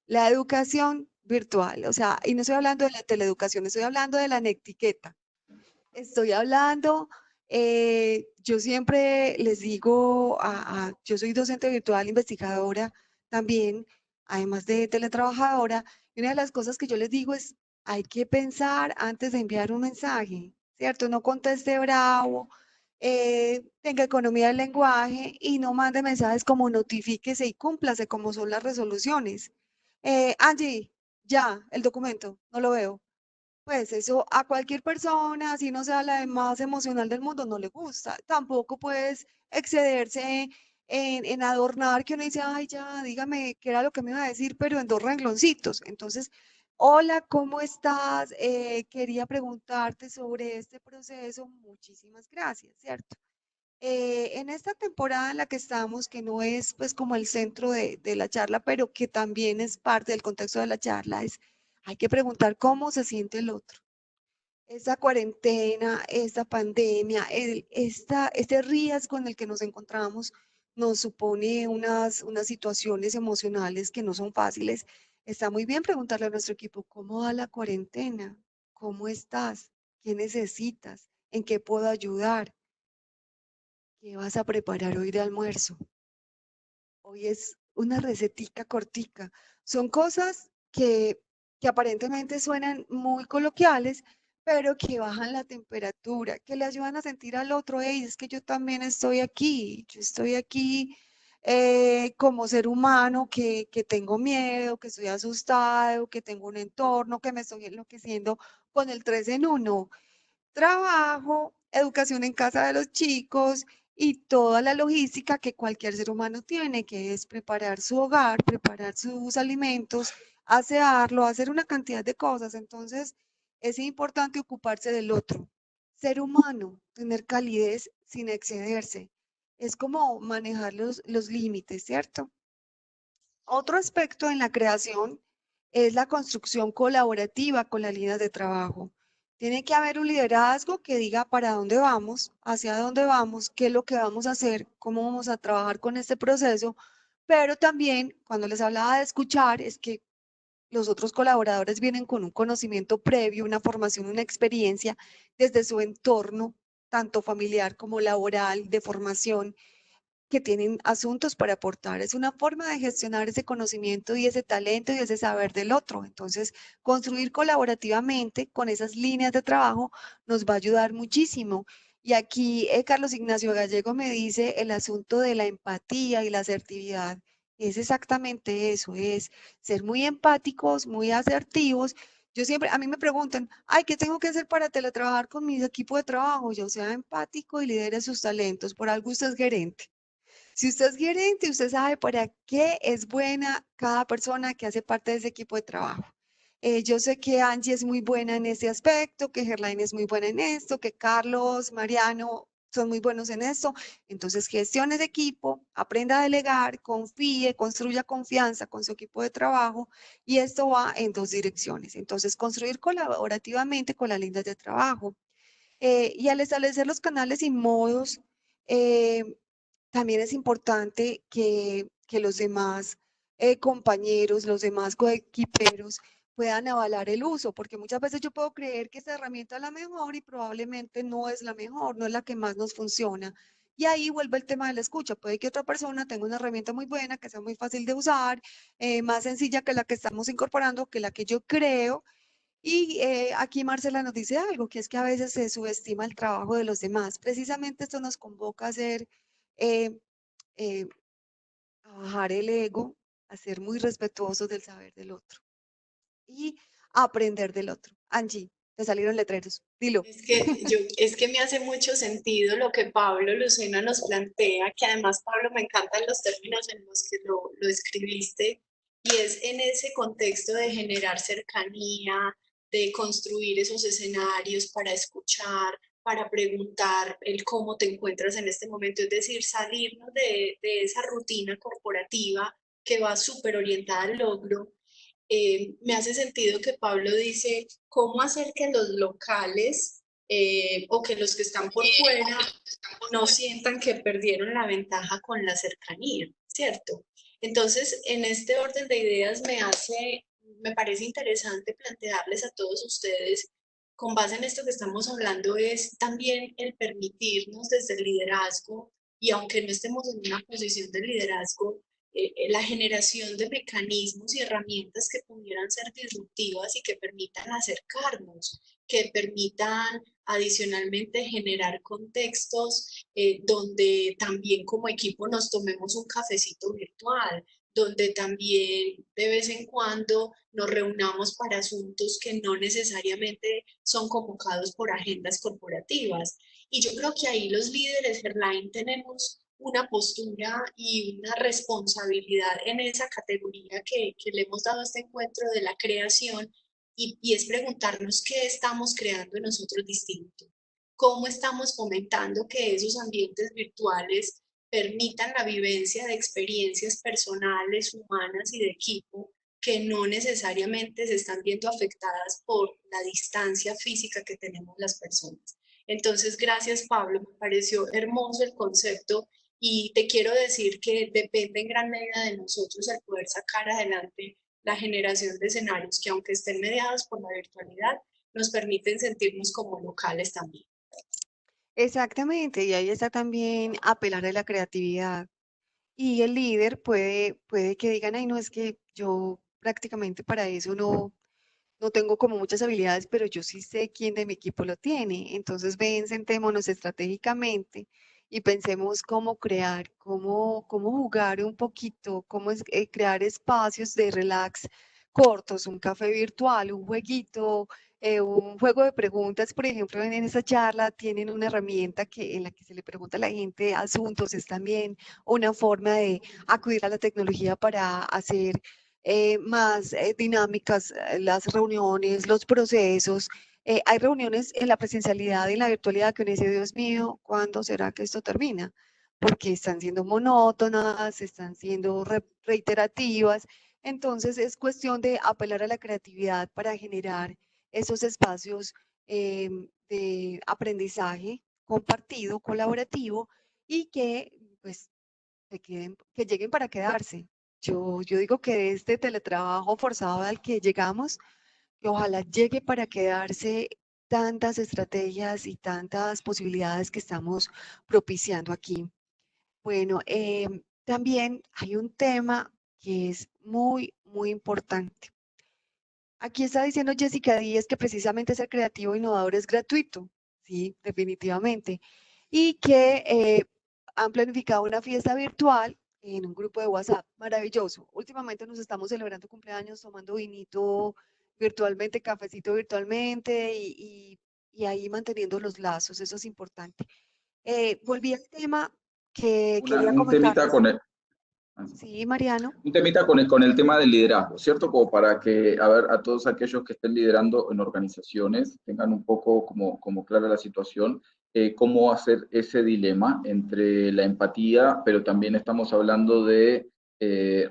La educación virtual, o sea, y no estoy hablando de la teleeducación, estoy hablando de la netiqueta. Estoy hablando, yo siempre les digo, yo soy docente virtual, investigadora también, además de teletrabajadora, y una de las cosas que yo les digo es, hay que pensar antes de enviar un mensaje, ¿cierto? No conteste bravo, tenga economía del lenguaje y no mande mensajes como notifíquese y cúmplase, como son las resoluciones. Angie, ya, el documento, no lo veo. Pues eso a cualquier persona, así no sea la más emocional del mundo, no le gusta. Tampoco puedes excederse en adornar que uno dice, ay, ya, dígame qué era lo que me iba a decir, pero en 2 rengloncitos. Entonces, hola, ¿cómo estás? Quería preguntarte sobre este proceso. Muchísimas gracias, ¿cierto? En esta temporada en la que estamos, que no es pues como el centro de la charla, pero que también es parte del contexto de la charla, hay que preguntar cómo se siente el otro. Esta cuarentena, esta pandemia, este riesgo en el que nos encontramos nos supone unas situaciones emocionales que no son fáciles. Está muy bien preguntarle a nuestro equipo, ¿cómo va la cuarentena? ¿Cómo estás? ¿Qué necesitas? ¿En qué puedo ayudar? ¿Qué vas a preparar hoy de almuerzo? Hoy es una recetica cortica. Son cosas que aparentemente suenan muy coloquiales, pero que bajan la temperatura, que le ayudan a sentir al otro, hey, es que yo también estoy aquí, yo estoy aquí como ser humano que tengo miedo, que estoy asustado, que tengo un entorno, que me estoy enloqueciendo con el 3 en 1 trabajo, educación en casa de los chicos y toda la logística que cualquier ser humano tiene, que es preparar su hogar, preparar sus alimentos, asearlo, hacer una cantidad de cosas. Entonces, es importante ocuparse del otro. Ser humano, tener calidez sin excederse. Es como manejar los límites, ¿cierto? Otro aspecto en la creación es la construcción colaborativa con las líneas de trabajo. Tiene que haber un liderazgo que diga para dónde vamos, hacia dónde vamos, qué es lo que vamos a hacer, cómo vamos a trabajar con este proceso, pero también cuando les hablaba de escuchar, es que los otros colaboradores vienen con un conocimiento previo, una formación, una experiencia desde su entorno, tanto familiar como laboral, de formación que tienen asuntos para aportar. Es una forma de gestionar ese conocimiento y ese talento y ese saber del otro. Entonces, construir colaborativamente con esas líneas de trabajo nos va a ayudar muchísimo. Y aquí Carlos Ignacio Gallego me dice el asunto de la empatía y la asertividad. Es exactamente eso, es ser muy empáticos, muy asertivos. Yo siempre, a mí me preguntan, ay, ¿qué tengo que hacer para teletrabajar con mi equipo de trabajo? Yo sea empático y lidere sus talentos. Por algo usted es gerente. Si usted es gerente, usted sabe para qué es buena cada persona que hace parte de ese equipo de trabajo. Yo sé que Angie es muy buena en ese aspecto, que Gerlaine es muy buena en esto, que Carlos, Mariano son muy buenos en esto. Entonces, gestione de equipo, aprenda a delegar, confíe, construya confianza con su equipo de trabajo y esto va en dos direcciones. Entonces, construir colaborativamente con las líneas de trabajo. Y al establecer los canales y modos, eh, también es importante que los demás compañeros, los demás coequiperos puedan avalar el uso, porque muchas veces yo puedo creer que esta herramienta es la mejor y probablemente no es la mejor, no es la que más nos funciona. Y ahí vuelve el tema de la escucha. Puede que otra persona tenga una herramienta muy buena, que sea muy fácil de usar, más sencilla que la que estamos incorporando, que la que yo creo. Y aquí Marcela nos dice algo, que es que a veces se subestima el trabajo de los demás. Precisamente esto nos convoca a ser eh, eh, a bajar el ego, a ser muy respetuosos del saber del otro y a aprender del otro. Angie, te salieron letreros, dilo. Es que me hace mucho sentido lo que Pablo Lucena nos plantea, que además, Pablo, me encantan los términos en los que lo escribiste, y es en ese contexto de generar cercanía, de construir esos escenarios para escuchar, para preguntar el cómo te encuentras en este momento, es decir, salirnos de esa rutina corporativa que va súper orientada al logro. Me hace sentido que Pablo dice, ¿cómo hacer que los locales o que los que están por fuera no sientan que perdieron la ventaja con la cercanía, ¿cierto? Entonces, en este orden de ideas me parece interesante plantearles a todos ustedes, con base en esto que estamos hablando, es también el permitirnos desde el liderazgo, y aunque no estemos en una posición de liderazgo, la generación de mecanismos y herramientas que pudieran ser disruptivas y que permitan acercarnos, que permitan adicionalmente generar contextos donde también como equipo nos tomemos un cafecito virtual, donde también de vez en cuando nos reunamos para asuntos que no necesariamente son convocados por agendas corporativas. Y yo creo que ahí los líderes Gerlain tenemos una postura y una responsabilidad en esa categoría que le hemos dado a este encuentro de la creación, y es preguntarnos qué estamos creando nosotros distinto, cómo estamos fomentando que esos ambientes virtuales permitan la vivencia de experiencias personales, humanas y de equipo que no necesariamente se están viendo afectadas por la distancia física que tenemos las personas. Entonces, gracias Pablo, me pareció hermoso el concepto, y te quiero decir que depende en gran medida de nosotros el poder sacar adelante la generación de escenarios que, aunque estén mediados por la virtualidad, nos permiten sentirnos como locales también. Exactamente, y ahí está también apelar a la creatividad. Y el líder puede que digan, ay, no, es que yo prácticamente para eso no tengo como muchas habilidades, pero yo sí sé quién de mi equipo lo tiene. Entonces, ven, sentémonos estratégicamente y pensemos cómo crear, cómo jugar un poquito, cómo crear espacios de relax cortos, un café virtual, un jueguito, un juego de preguntas. Por ejemplo, en esa charla tienen una herramienta en la que se le pregunta a la gente asuntos, es también una forma de acudir a la tecnología para hacer más dinámicas, las reuniones, los procesos. Hay reuniones en la presencialidad y en la virtualidad que uno dice, Dios mío, ¿cuándo será que esto termina? Porque están siendo monótonas, están siendo reiterativas. Entonces es cuestión de apelar a la creatividad para generar esos espacios de aprendizaje compartido, colaborativo y que pues que lleguen para quedarse. Yo digo que este teletrabajo forzado al que llegamos, que ojalá llegue para quedarse tantas estrategias y tantas posibilidades que estamos propiciando aquí. Bueno, también hay un tema que es muy importante. Aquí está diciendo Jessica Díez que precisamente ser creativo e innovador es gratuito. sí, definitivamente. Y que han planificado una fiesta virtual en un grupo de WhatsApp. Maravilloso. Últimamente nos estamos celebrando cumpleaños, tomando vinito virtualmente, cafecito virtualmente y ahí manteniendo los lazos. Eso es importante. Volví al tema que quería Un temita comentarles. con el, Sí, Mariano. un temita con el tema del liderazgo, ¿cierto? Como para que, a ver, a todos aquellos que estén liderando en organizaciones tengan un poco como clara la situación, cómo hacer ese dilema entre la empatía, pero también estamos hablando de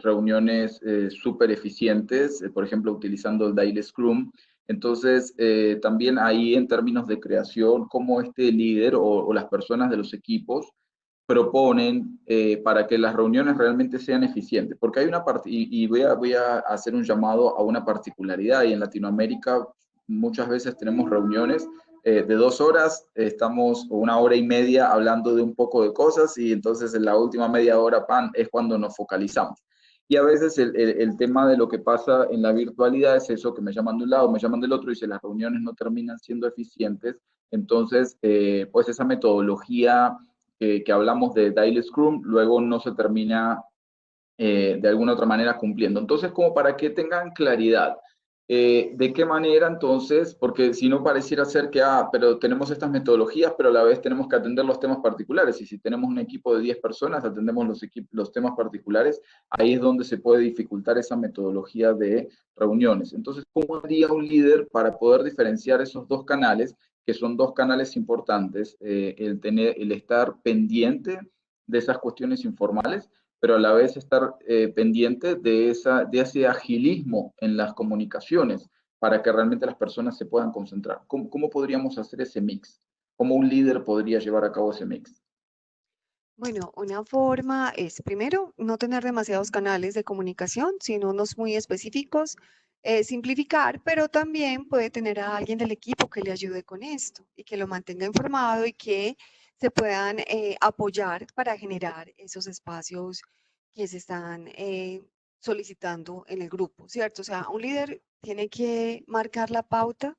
reuniones súper eficientes, por ejemplo, utilizando el Daily Scrum. Entonces, también ahí en términos de creación, cómo este líder o las personas de los equipos proponen para que las reuniones realmente sean eficientes. Porque hay una parte, y voy a hacer un llamado a una particularidad, y en Latinoamérica muchas veces tenemos reuniones de 2 horas, estamos 1 hora y media hablando de un poco de cosas, y entonces en la última media hora, es cuando nos focalizamos. Y a veces el tema de lo que pasa en la virtualidad es eso, que me llaman de un lado, me llaman del otro, y si las reuniones no terminan siendo eficientes, entonces, pues esa metodología que hablamos de Daily Scrum, luego no se termina de alguna otra manera cumpliendo. Entonces, como para que tengan claridad, ¿de qué manera entonces? Porque si no pareciera ser que, pero tenemos estas metodologías, pero a la vez tenemos que atender los temas particulares, y si tenemos un equipo de 10 personas, atendemos los temas particulares, ahí es donde se puede dificultar esa metodología de reuniones. Entonces, ¿cómo haría un líder para poder diferenciar esos dos canales, que son dos canales importantes, el estar pendiente de esas cuestiones informales, pero a la vez estar pendiente de ese agilismo en las comunicaciones para que realmente las personas se puedan concentrar? ¿Cómo podríamos hacer ese mix? ¿Cómo un líder podría llevar a cabo ese mix? Bueno, una forma es, primero, no tener demasiados canales de comunicación, sino unos muy específicos, simplificar, pero también puede tener a alguien del equipo que le ayude con esto y que lo mantenga informado y que se puedan apoyar para generar esos espacios que se están solicitando en el grupo, ¿cierto? O sea, un líder tiene que marcar la pauta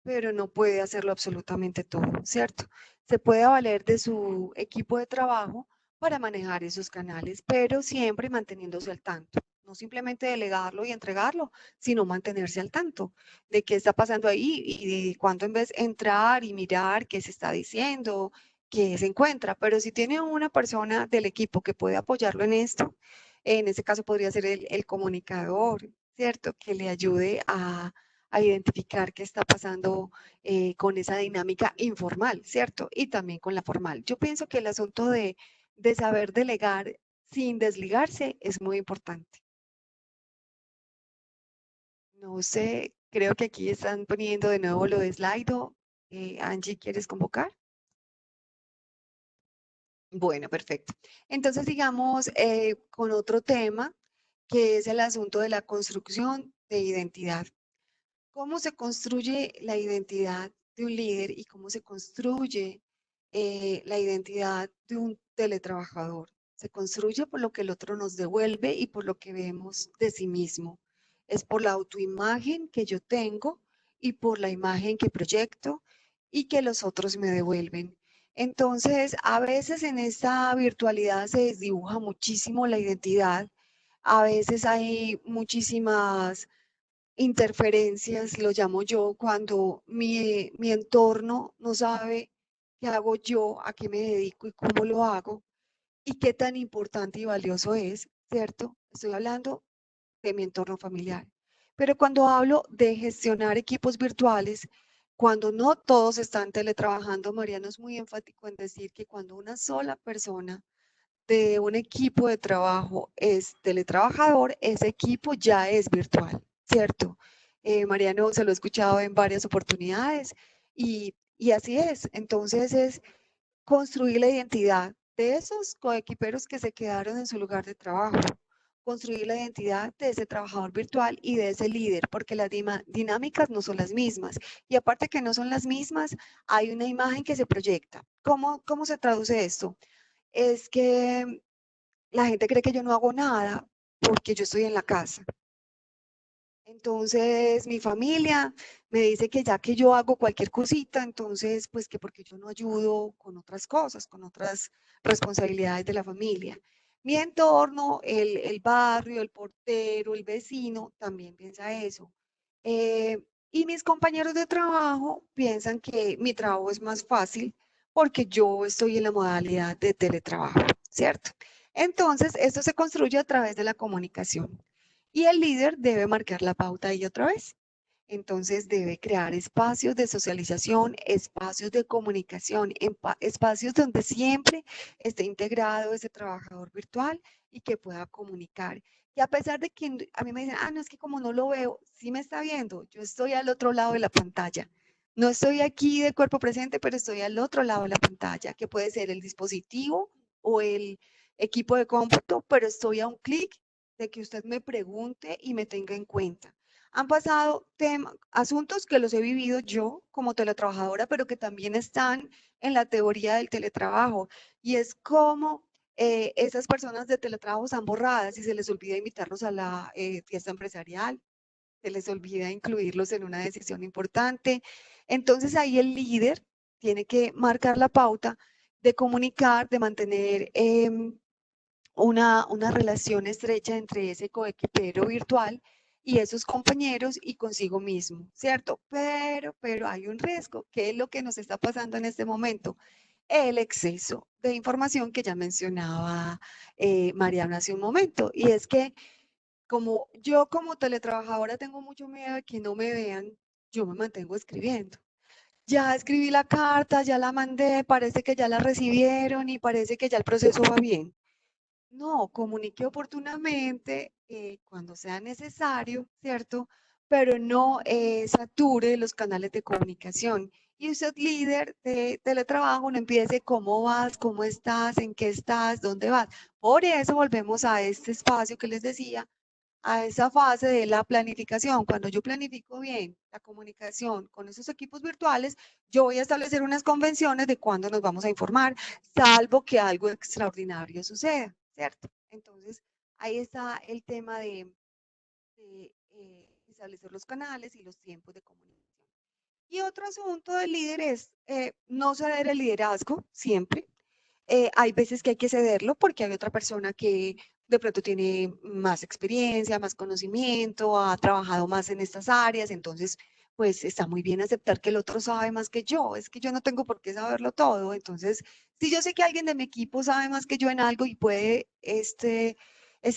pero no puede hacerlo absolutamente todo, ¿cierto? Se puede valer de su equipo de trabajo para manejar esos canales, pero siempre manteniéndose al tanto. No simplemente delegarlo y entregarlo, sino mantenerse al tanto de qué está pasando ahí y de cuándo en vez entrar y mirar qué se está diciendo, qué se encuentra. Pero si tiene una persona del equipo que puede apoyarlo en esto, en ese caso podría ser el comunicador, ¿cierto? Que le ayude a identificar qué está pasando con esa dinámica informal, ¿cierto? Y también con la formal. Yo pienso que el asunto de saber delegar sin desligarse es muy importante. No sé, creo que aquí están poniendo de nuevo lo de Slido. Angie, ¿quieres convocar? Bueno, perfecto. Entonces, digamos, con otro tema, que es el asunto de la construcción de identidad. ¿Cómo se construye la identidad de un líder y cómo se construye la identidad de un teletrabajador? Se construye por lo que el otro nos devuelve y por lo que vemos de sí mismo. Es por la autoimagen que yo tengo y por la imagen que proyecto y que los otros me devuelven. Entonces, a veces en esta virtualidad se desdibuja muchísimo la identidad. A veces hay muchísimas interferencias, lo llamo yo, cuando mi entorno no sabe qué hago yo, a qué me dedico y cómo lo hago y qué tan importante y valioso es, ¿cierto? Estoy hablando de mi entorno familiar. Pero cuando hablo de gestionar equipos virtuales, cuando no todos están teletrabajando, Mariano es muy enfático en decir que cuando una sola persona de un equipo de trabajo es teletrabajador, ese equipo ya es virtual, ¿cierto? Mariano se lo he escuchado en varias oportunidades y así es. Entonces es construir la identidad de esos coequiperos que se quedaron en su lugar de trabajo, construir la identidad de ese trabajador virtual y de ese líder, porque las dinámicas no son las mismas. Y aparte que no son las mismas, hay una imagen que se proyecta. ¿Cómo se traduce esto? Es que la gente cree que yo no hago nada porque yo estoy en la casa. Entonces, mi familia me dice que ya que yo hago cualquier cosita, entonces, pues que porque yo no ayudo con otras cosas, con otras responsabilidades de la familia. Mi entorno, el barrio, el portero, el vecino, también piensa eso. Eh, y mis compañeros de trabajo piensan que mi trabajo es más fácil porque yo estoy en la modalidad de teletrabajo, ¿cierto? Entonces, esto se construye a través de la comunicación y el líder debe marcar la pauta ahí otra vez. Entonces debe crear espacios de socialización, espacios de comunicación, espacios donde siempre esté integrado ese trabajador virtual y que pueda comunicar. Y a pesar de que a mí me dicen, no, es que como no lo veo, sí me está viendo, yo estoy al otro lado de la pantalla. No estoy aquí de cuerpo presente, pero estoy al otro lado de la pantalla, que puede ser el dispositivo o el equipo de cómputo, pero estoy a un clic de que usted me pregunte y me tenga en cuenta. Han pasado asuntos que los he vivido yo como teletrabajadora, pero que también están en la teoría del teletrabajo. Y es como esas personas de teletrabajo están borradas y se les olvida invitarlos a la fiesta empresarial, se les olvida incluirlos en una decisión importante. Entonces ahí el líder tiene que marcar la pauta de comunicar, de mantener una relación estrecha entre ese coequipero virtual y esos compañeros y consigo mismo, ¿cierto? Pero hay un riesgo. ¿Qué es lo que nos está pasando en este momento? El exceso de información que ya mencionaba Mariana hace un momento. Y es que como yo como teletrabajadora tengo mucho miedo de que no me vean, yo me mantengo escribiendo. Ya escribí la carta, ya la mandé, parece que ya la recibieron y parece que ya el proceso va bien. No, comunique oportunamente cuando sea necesario, ¿cierto? Pero no sature los canales de comunicación. Y usted, líder de teletrabajo, no empiece cómo vas, cómo estás, en qué estás, dónde vas. Por eso volvemos a este espacio que les decía, a esa fase de la planificación. Cuando yo planifico bien la comunicación con esos equipos virtuales, yo voy a establecer unas convenciones de cuándo nos vamos a informar, salvo que algo extraordinario suceda, ¿cierto? Entonces, ahí está el tema de establecer los canales y los tiempos de comunicación. Y otro asunto del líder es no ceder el liderazgo siempre. Hay veces que hay que cederlo porque hay otra persona que de pronto tiene más experiencia, más conocimiento, ha trabajado más en estas áreas, entonces pues está muy bien aceptar que el otro sabe más que yo, es que yo no tengo por qué saberlo todo, entonces si yo sé que alguien de mi equipo sabe más que yo en algo y puede ese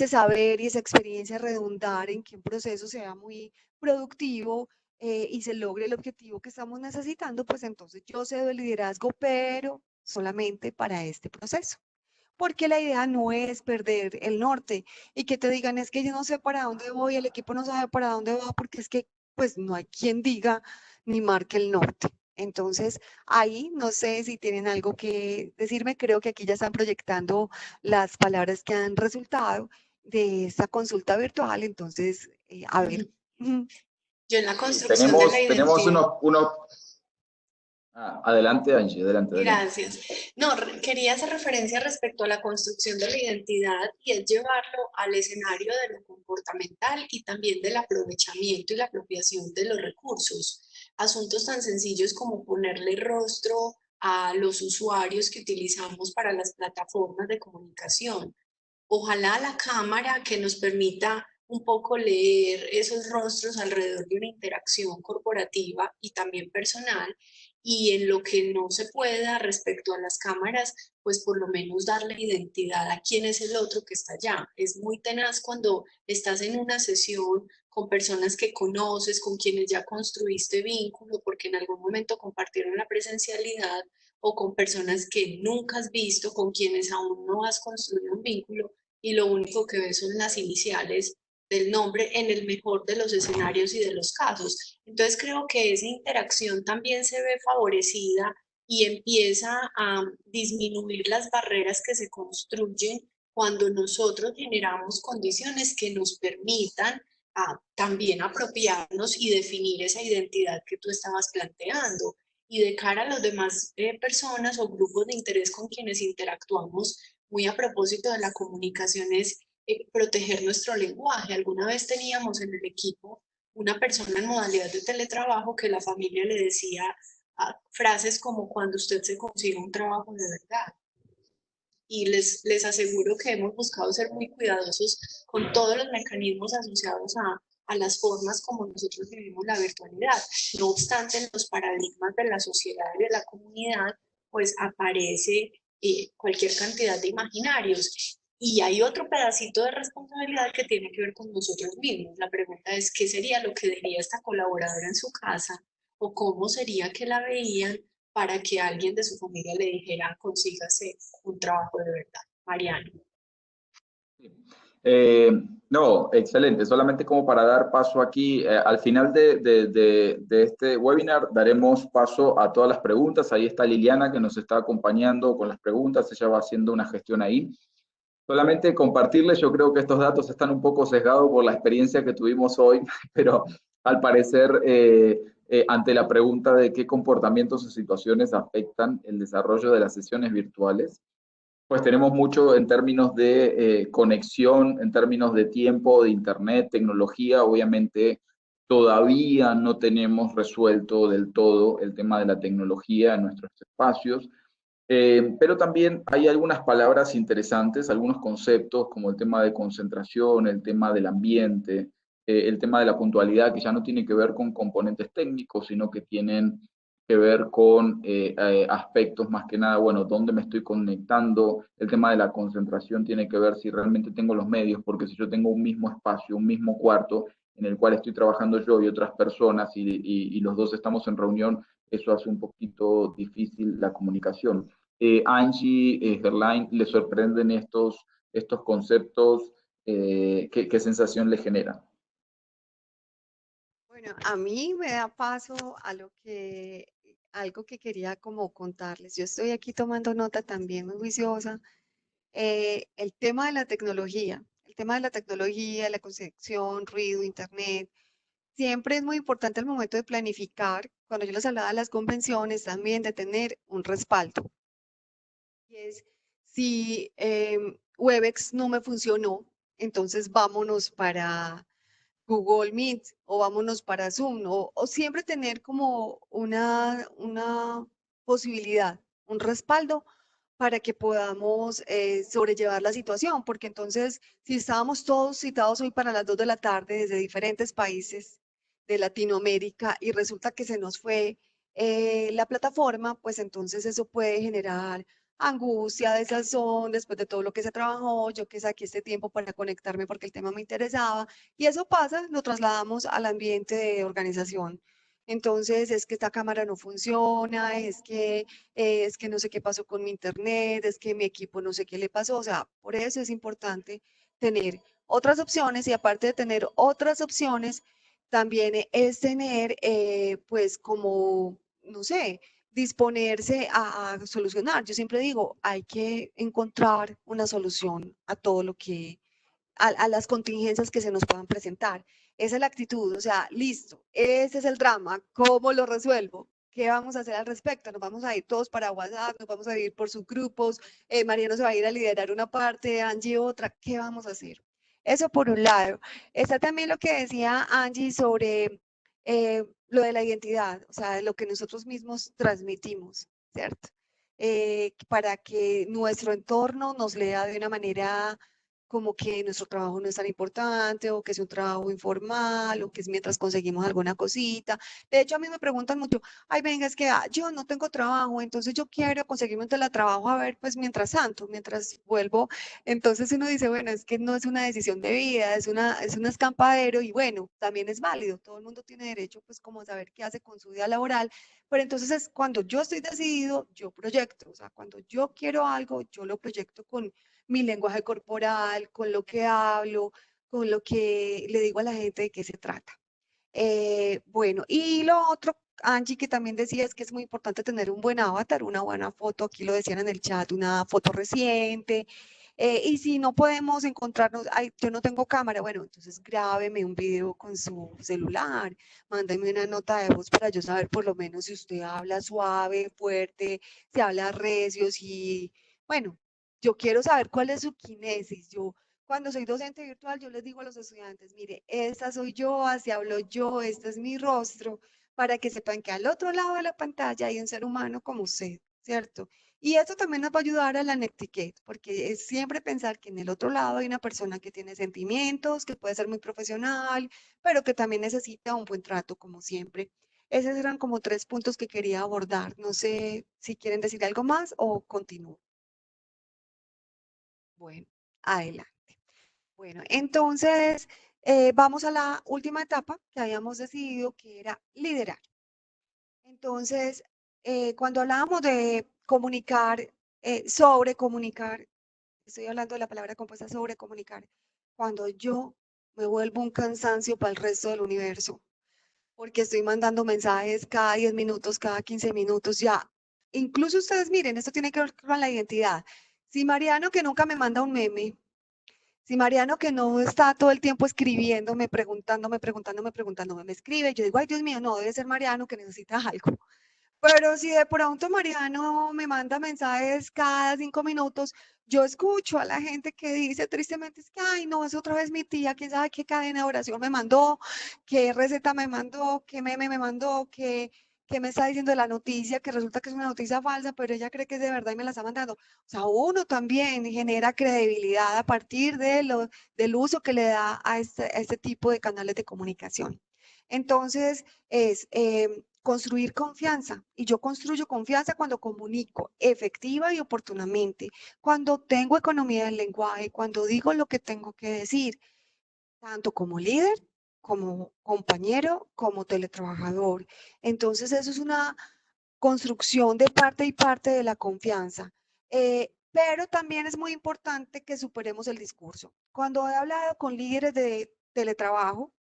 saber y esa experiencia redundar en que un proceso sea muy productivo y se logre el objetivo que estamos necesitando, pues entonces yo cedo el liderazgo, pero solamente para este proceso. Porque la idea no es perder el norte y que te digan es que yo no sé para dónde voy, el equipo no sabe para dónde va, porque es que pues no hay quien diga ni marque el norte. Entonces, ahí no sé si tienen algo que decirme, creo que aquí ya están proyectando las palabras que han resultado de esta consulta virtual, entonces, a ver. Yo en la construcción de la Tenemos identidad. adelante, Angie, adelante, adelante. Gracias. No, quería hacer referencia respecto a la construcción de la identidad y es llevarlo al escenario de lo comportamental y también del aprovechamiento y la apropiación de los recursos. Asuntos tan sencillos como ponerle rostro a los usuarios que utilizamos para las plataformas de comunicación. Ojalá la cámara que nos permita un poco leer esos rostros alrededor de una interacción corporativa y también personal, y en lo que no se pueda respecto a las cámaras, pues por lo menos darle identidad a quién es el otro que está allá. Es muy tenaz cuando estás en una sesión con personas que conoces, con quienes ya construiste vínculo, porque en algún momento compartieron la presencialidad, o con personas que nunca has visto, con quienes aún no has construido un vínculo, y lo único que ves son las iniciales del nombre en el mejor de los escenarios y de los casos. Entonces creo que esa interacción también se ve favorecida y empieza a disminuir las barreras que se construyen cuando nosotros generamos condiciones que nos permitan también apropiarnos y definir esa identidad que tú estabas planteando. Y de cara a las demás personas o grupos de interés con quienes interactuamos, muy a propósito de la comunicación, es proteger nuestro lenguaje. Alguna vez teníamos en el equipo una persona en modalidad de teletrabajo que la familia le decía frases como cuando usted se consiga un trabajo de verdad. Y les aseguro que hemos buscado ser muy cuidadosos con todos los mecanismos asociados a las formas como nosotros vivimos la virtualidad. No obstante, en los paradigmas de la sociedad y de la comunidad, pues aparece cualquier cantidad de imaginarios. Y hay otro pedacito de responsabilidad que tiene que ver con nosotros mismos. La pregunta es, ¿qué sería lo que diría esta colaboradora en su casa? ¿O cómo sería que la veían para que alguien de su familia le dijera, consígase un trabajo de verdad? Mariano. Eh, no, excelente. Solamente como para dar paso aquí, al final de este webinar daremos paso a todas las preguntas. Ahí está Liliana que nos está acompañando con las preguntas. Ella va haciendo una gestión ahí. Solamente compartirles, yo creo que estos datos están un poco sesgados por la experiencia que tuvimos hoy, pero al parecer, ante la pregunta de qué comportamientos o situaciones afectan el desarrollo de las sesiones virtuales, pues tenemos mucho en términos de conexión, en términos de tiempo, de internet, tecnología. Obviamente todavía no tenemos resuelto del todo el tema de la tecnología en nuestros espacios, pero también hay algunas palabras interesantes, algunos conceptos como el tema de concentración, el tema del ambiente, el tema de la puntualidad, que ya no tiene que ver con componentes técnicos, sino que tienen que ver con aspectos más que nada, bueno, dónde me estoy conectando. El tema de la concentración tiene que ver si realmente tengo los medios, porque si yo tengo un mismo espacio, un mismo cuarto en el cual estoy trabajando yo y otras personas y los dos estamos en reunión, eso hace un poquito difícil la comunicación. Angie, Gerlain, ¿le sorprenden estos conceptos? ¿Qué sensación le genera? Bueno, a mí me da paso a algo que quería como contarles. Yo estoy aquí tomando nota también muy juiciosa. El tema de la tecnología, la concepción, ruido, internet, siempre es muy importante al momento de planificar, cuando yo les hablaba de las convenciones, también de tener un respaldo. Y es, si Webex no me funcionó, entonces vámonos para Google Meet o vámonos para Zoom, o siempre tener como una posibilidad, un respaldo para que podamos sobrellevar la situación, porque entonces si estábamos todos citados hoy para las 2 de la tarde desde diferentes países de Latinoamérica y resulta que se nos fue la plataforma, pues entonces eso puede generar angustia, desazón, después de todo lo que se trabajó, yo que saqué este tiempo para conectarme porque el tema me interesaba, y eso pasa, lo trasladamos al ambiente de organización. Entonces, es que esta cámara no funciona, es que no sé qué pasó con mi internet, es que mi equipo no sé qué le pasó. O sea, por eso es importante tener otras opciones y aparte de tener otras opciones, también es tener, pues, como, no sé, disponerse a solucionar. Yo siempre digo, hay que encontrar una solución a todo lo que a las contingencias que se nos puedan presentar. Esa es la actitud, o sea, listo, ese es el drama, ¿cómo lo resuelvo? ¿Qué vamos a hacer al respecto? Nos vamos a ir todos para WhatsApp, nos vamos a ir por subgrupos, Mariano se va a ir a liderar una parte, Angie otra, ¿qué vamos a hacer? Eso por un lado. Está también lo que decía Angie sobre lo de la identidad, o sea, lo que nosotros mismos transmitimos, ¿cierto? Para que nuestro entorno nos lea de una manera como que nuestro trabajo no es tan importante o que es un trabajo informal o que es mientras conseguimos alguna cosita. De hecho, a mí me preguntan mucho, ay, venga, es que yo no tengo trabajo, entonces yo quiero conseguirme un teletrabajo a ver, pues mientras tanto, mientras vuelvo. Entonces uno dice, bueno, es que no es una decisión de vida, es un escampadero y bueno, también es válido, todo el mundo tiene derecho pues como a saber qué hace con su vida laboral, pero entonces es cuando yo estoy decidido, yo proyecto, o sea, cuando yo quiero algo, yo lo proyecto con mi lenguaje corporal, con lo que hablo, con lo que le digo a la gente de qué se trata. Bueno, y lo otro, Angie, que también decía es que es muy importante tener un buen avatar, una buena foto, aquí lo decían en el chat, una foto reciente. Y si no podemos encontrarnos, ay, yo no tengo cámara, bueno, entonces grábeme un video con su celular, mándeme una nota de voz para yo saber por lo menos si usted habla suave, fuerte, si habla recio, si, bueno, yo quiero saber cuál es su kinesis, yo Cuando soy docente virtual, yo les digo a los estudiantes, mire, esta soy yo, así hablo yo, este es mi rostro, para que sepan que al otro lado de la pantalla hay un ser humano como usted, ¿cierto? Y eso también nos va a ayudar a la netiquette, porque es siempre pensar que en el otro lado hay una persona que tiene sentimientos, que puede ser muy profesional, pero que también necesita un buen trato, como siempre. Esos eran como 3 puntos que quería abordar. No sé si quieren decir algo más o continúo. Bueno, adelante. Bueno, entonces vamos a la última etapa que habíamos decidido que era liderar. Entonces, cuando hablábamos de comunicar, sobre comunicar, estoy hablando de la palabra compuesta sobre comunicar, cuando yo me vuelvo un cansancio para el resto del universo, porque estoy mandando mensajes cada 10 minutos, cada 15 minutos, ya. Incluso ustedes miren, esto tiene que ver con la identidad. Si Mariano, que nunca me manda un meme, si Mariano, que no está todo el tiempo escribiéndome, preguntándome, me escribe, yo digo, ay, Dios mío, no, debe ser Mariano que necesita algo. Pero si de pronto Mariano me manda mensajes cada 5 minutos, yo escucho a la gente que dice tristemente, es que, ay, no, es otra vez mi tía, quién sabe qué cadena de oración me mandó, qué receta me mandó, qué meme me mandó, qué me está diciendo de la noticia, que resulta que es una noticia falsa, pero ella cree que es de verdad y me la está mandando. O sea, uno también genera credibilidad a partir del uso que le da a este tipo de canales de comunicación. Entonces, es construir confianza. Y yo construyo confianza cuando comunico efectiva y oportunamente, cuando tengo economía del lenguaje, cuando digo lo que tengo que decir, tanto como líder, como compañero, como teletrabajador. Entonces, eso es una construcción de parte y parte de la confianza. Pero también es muy importante que superemos el discurso. Cuando he hablado con líderes de teletrabajo,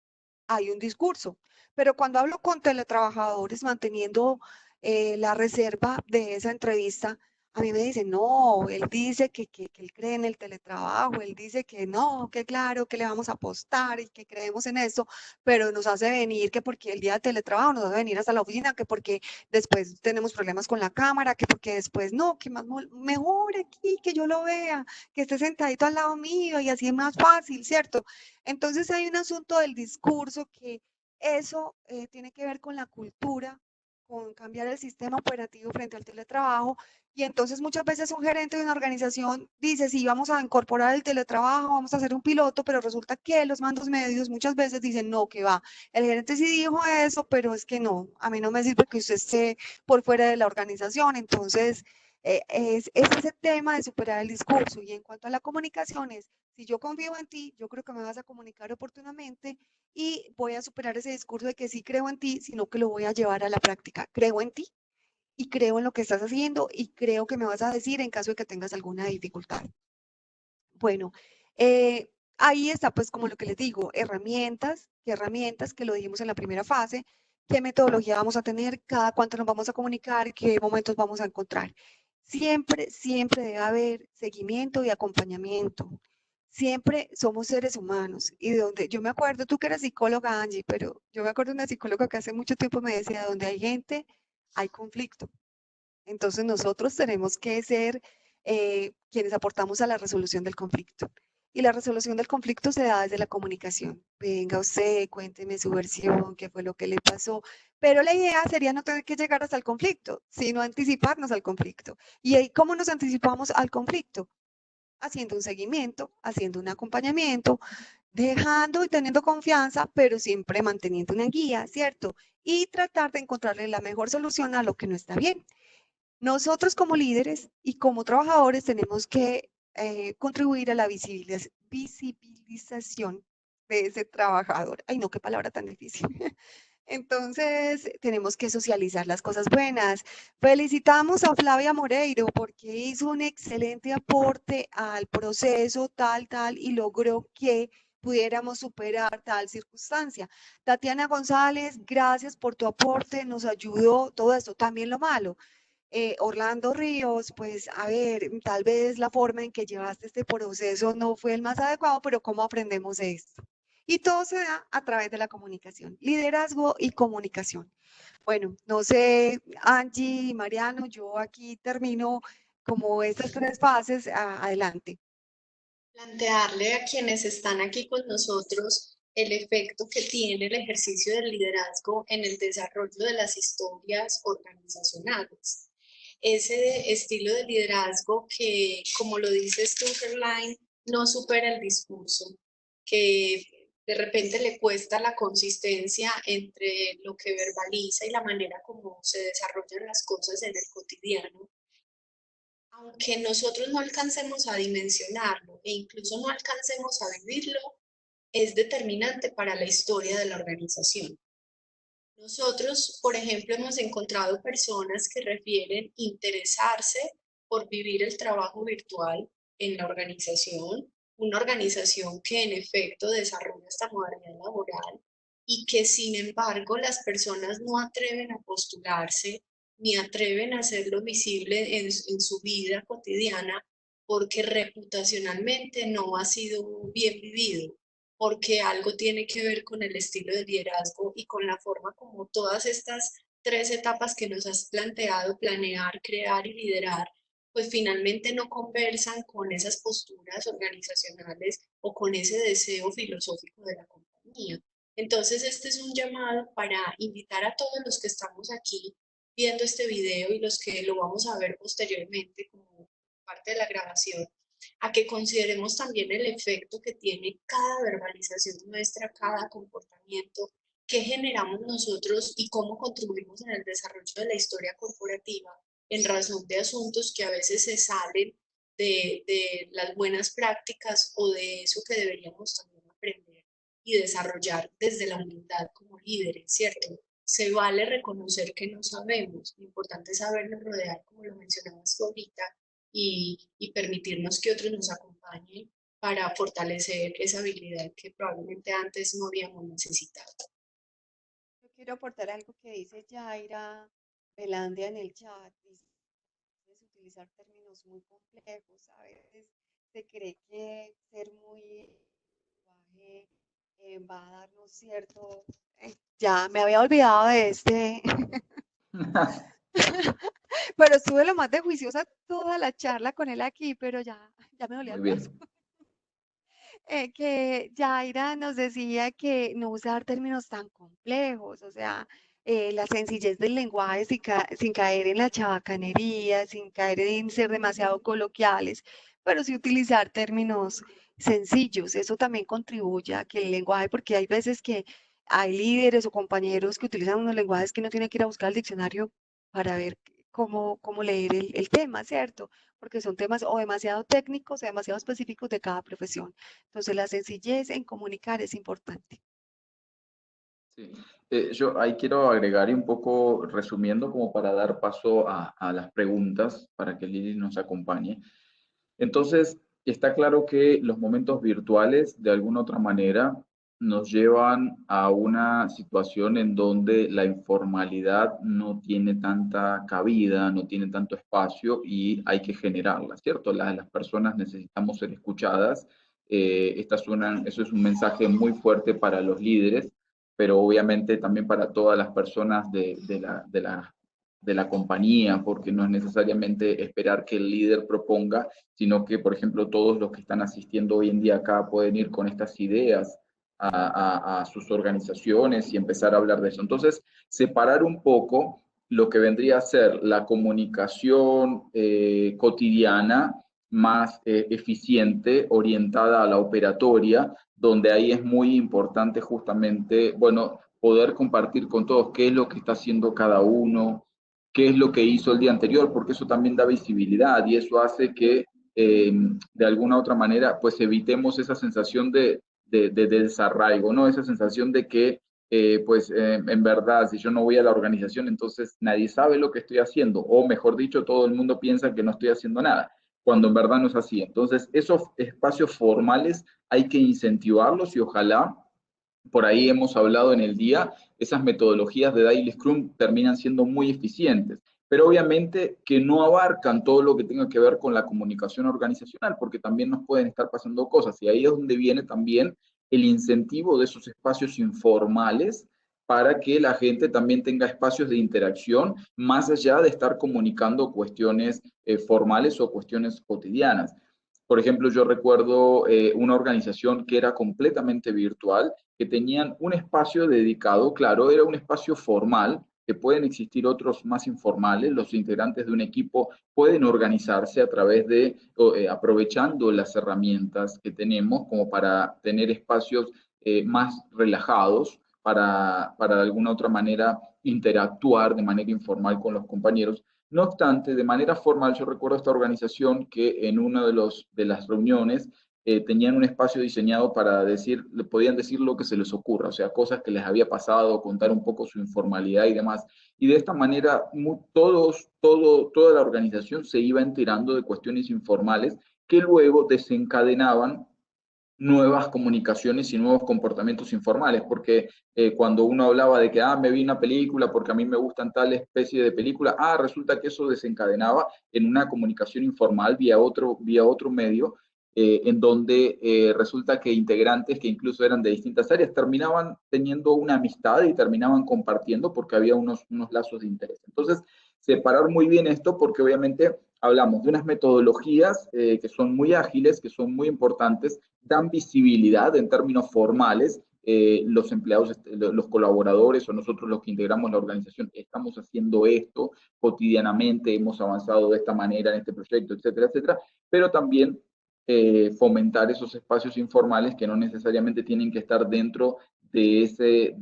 hay un discurso. Pero cuando hablo con teletrabajadores manteniendo la reserva de esa entrevista, a mí me dicen, no, él dice que él cree en el teletrabajo, él dice que no, que claro, que le vamos a apostar y que creemos en eso, pero nos hace venir que porque el día de teletrabajo nos hace venir hasta la oficina, que porque después tenemos problemas con la cámara, que porque después no, que más mejor aquí, que yo lo vea, que esté sentadito al lado mío y así es más fácil, ¿cierto? Entonces hay un asunto del discurso que eso tiene que ver con la cultura, con cambiar el sistema operativo frente al teletrabajo. Y entonces muchas veces un gerente de una organización dice, sí, vamos a incorporar el teletrabajo, vamos a hacer un piloto, pero resulta que los mandos medios muchas veces dicen, no, que va. El gerente sí dijo eso, pero es que no, a mí no me sirve que usted esté por fuera de la organización. Entonces, es ese tema de superar el discurso. Y en cuanto a la comunicación, si yo confío en ti, yo creo que me vas a comunicar oportunamente y voy a superar ese discurso de que sí creo en ti, sino que lo voy a llevar a la práctica. Creo en ti y creo en lo que estás haciendo y creo que me vas a decir en caso de que tengas alguna dificultad. Bueno, ahí está pues como lo que les digo, herramientas que lo dijimos en la primera fase, qué metodología vamos a tener, cada cuánto nos vamos a comunicar, qué momentos vamos a encontrar. Siempre, siempre debe haber seguimiento y acompañamiento. Siempre somos seres humanos y de donde yo me acuerdo, tú que eres psicóloga, Angie, pero yo me acuerdo de una psicóloga que hace mucho tiempo me decía, donde hay gente, hay conflicto. Entonces nosotros tenemos que ser quienes aportamos a la resolución del conflicto. Y la resolución del conflicto se da desde la comunicación. Venga usted, cuénteme su versión, qué fue lo que le pasó. Pero la idea sería no tener que llegar hasta el conflicto, sino anticiparnos al conflicto. ¿Y ahí cómo nos anticipamos al conflicto? Haciendo un seguimiento, haciendo un acompañamiento, dejando y teniendo confianza, pero siempre manteniendo una guía, ¿cierto? Y tratar de encontrarle la mejor solución a lo que no está bien. Nosotros como líderes y como trabajadores tenemos que contribuir a la visibilización de ese trabajador. Ay, no, qué palabra tan difícil. Entonces, tenemos que socializar las cosas buenas. Felicitamos a Flavia Moreiro porque hizo un excelente aporte al proceso tal, y logró que pudiéramos superar tal circunstancia. Tatiana González, gracias por tu aporte, nos ayudó todo esto. También lo malo, Orlando Ríos, pues a ver, tal vez la forma en que llevaste este proceso no fue el más adecuado, pero ¿cómo aprendemos de esto? Y todo se da a través de la comunicación, liderazgo y comunicación. Bueno, no sé, Angie y Mariano, yo aquí termino como estas 3 fases, adelante. plantearle a quienes están aquí con nosotros el efecto que tiene el ejercicio del liderazgo en el desarrollo de las historias organizacionales. Ese estilo de liderazgo que, como lo dices tú, Caroline, no supera el discurso, que de repente le cuesta la consistencia entre lo que verbaliza y la manera como se desarrollan las cosas en el cotidiano. Aunque nosotros no alcancemos a dimensionarlo e incluso no alcancemos a vivirlo, es determinante para la historia de la organización. Nosotros, por ejemplo, hemos encontrado personas que refieren interesarse por vivir el trabajo virtual en la organización, una organización que en efecto desarrolla esta modalidad laboral y que sin embargo las personas no atreven a postularse ni atreven a hacerlo visible en su vida cotidiana porque reputacionalmente no ha sido bien vivido, porque algo tiene que ver con el estilo de liderazgo y con la forma como todas estas tres etapas que nos has planteado, planear, crear y liderar, pues finalmente no conversan con esas posturas organizacionales o con ese deseo filosófico de la compañía. Entonces, este es un llamado para invitar a todos los que estamos aquí viendo este video y los que lo vamos a ver posteriormente como parte de la grabación, a que consideremos también el efecto que tiene cada verbalización nuestra, cada comportamiento que generamos nosotros y cómo contribuimos en el desarrollo de la historia corporativa en razón de asuntos que a veces se salen de las buenas prácticas o de eso que deberíamos también aprender y desarrollar desde la humildad como líderes, ¿cierto? Se vale reconocer que no sabemos, lo importante es sabernos rodear, como lo mencionabas tú ahorita, y permitirnos que otros nos acompañen para fortalecer esa habilidad que probablemente antes no habíamos necesitado. Yo quiero aportar algo que dice Yaira Velandia en el chat. Dice, es utilizar términos muy complejos. A veces se cree que ser muy lenguaje va a darnos cierto. Ya me había olvidado de este, pero estuve lo más de juiciosa toda la charla con él aquí, pero ya me dolía Muy el brazo. bien. Que Yaira nos decía que no usar términos tan complejos, o sea, la sencillez del lenguaje sin caer en la chabacanería, sin caer en ser demasiado coloquiales, pero sí utilizar términos sencillos. Eso también contribuye a que el lenguaje, porque hay veces que hay líderes o compañeros que utilizan unos lenguajes que no tienen que ir a buscar el diccionario para ver cómo leer el tema, ¿cierto? Porque son temas o demasiado técnicos o demasiado específicos de cada profesión. Entonces, la sencillez en comunicar es importante. Sí. Yo ahí quiero agregar y un poco resumiendo como para dar paso a las preguntas para que Lili nos acompañe. Entonces, está claro que los momentos virtuales, de alguna otra manera, nos llevan a una situación en donde la informalidad no tiene tanta cabida, no tiene tanto espacio y hay que generarla, ¿cierto? Las personas necesitamos ser escuchadas. Eso es un mensaje muy fuerte para los líderes, pero obviamente también para todas las personas de la compañía, porque no es necesariamente esperar que el líder proponga, sino que, por ejemplo, todos los que están asistiendo hoy en día acá pueden ir con estas ideas a sus organizaciones y empezar a hablar de eso. Entonces, separar un poco lo que vendría a ser la comunicación cotidiana más eficiente, orientada a la operatoria, donde ahí es muy importante justamente, bueno, poder compartir con todos qué es lo que está haciendo cada uno, qué es lo que hizo el día anterior, porque eso también da visibilidad y eso hace que de alguna u otra manera pues evitemos esa sensación de desarraigo, ¿no? Esa sensación de que en verdad si yo no voy a la organización entonces nadie sabe lo que estoy haciendo o mejor dicho todo el mundo piensa que no estoy haciendo nada cuando en verdad no es así. Entonces esos espacios formales hay que incentivarlos y ojalá por ahí hemos hablado en el día, esas metodologías de Daily Scrum terminan siendo muy eficientes, pero obviamente que no abarcan todo lo que tenga que ver con la comunicación organizacional, porque también nos pueden estar pasando cosas, y ahí es donde viene también el incentivo de esos espacios informales para que la gente también tenga espacios de interacción, más allá de estar comunicando cuestiones formales o cuestiones cotidianas. Por ejemplo, yo recuerdo una organización que era completamente virtual, que tenían un espacio dedicado, claro, era un espacio formal, que pueden existir otros más informales. Los integrantes de un equipo pueden organizarse a través de, aprovechando las herramientas que tenemos como para tener espacios más relajados, para de alguna otra manera interactuar de manera informal con los compañeros. No obstante, de manera formal, yo recuerdo esta organización que en una de las reuniones tenían un espacio diseñado para decir, le podían decir lo que se les ocurra, o sea, cosas que les había pasado, contar un poco su informalidad y demás. Y de esta manera, toda la organización se iba enterando de cuestiones informales que luego desencadenaban nuevas comunicaciones y nuevos comportamientos informales, porque cuando uno hablaba de que, me vi una película porque a mí me gustan tal especie de película, resulta que eso desencadenaba en una comunicación informal vía otro medio, en donde resulta que integrantes que incluso eran de distintas áreas terminaban teniendo una amistad y terminaban compartiendo porque había unos lazos de interés. Entonces, separar muy bien esto porque obviamente hablamos de unas metodologías que son muy ágiles, que son muy importantes, dan visibilidad en términos formales. Los empleados, los colaboradores o nosotros los que integramos la organización estamos haciendo esto cotidianamente, hemos avanzado de esta manera en este proyecto, etcétera, etcétera, pero también fomentar esos espacios informales que no necesariamente tienen que estar dentro de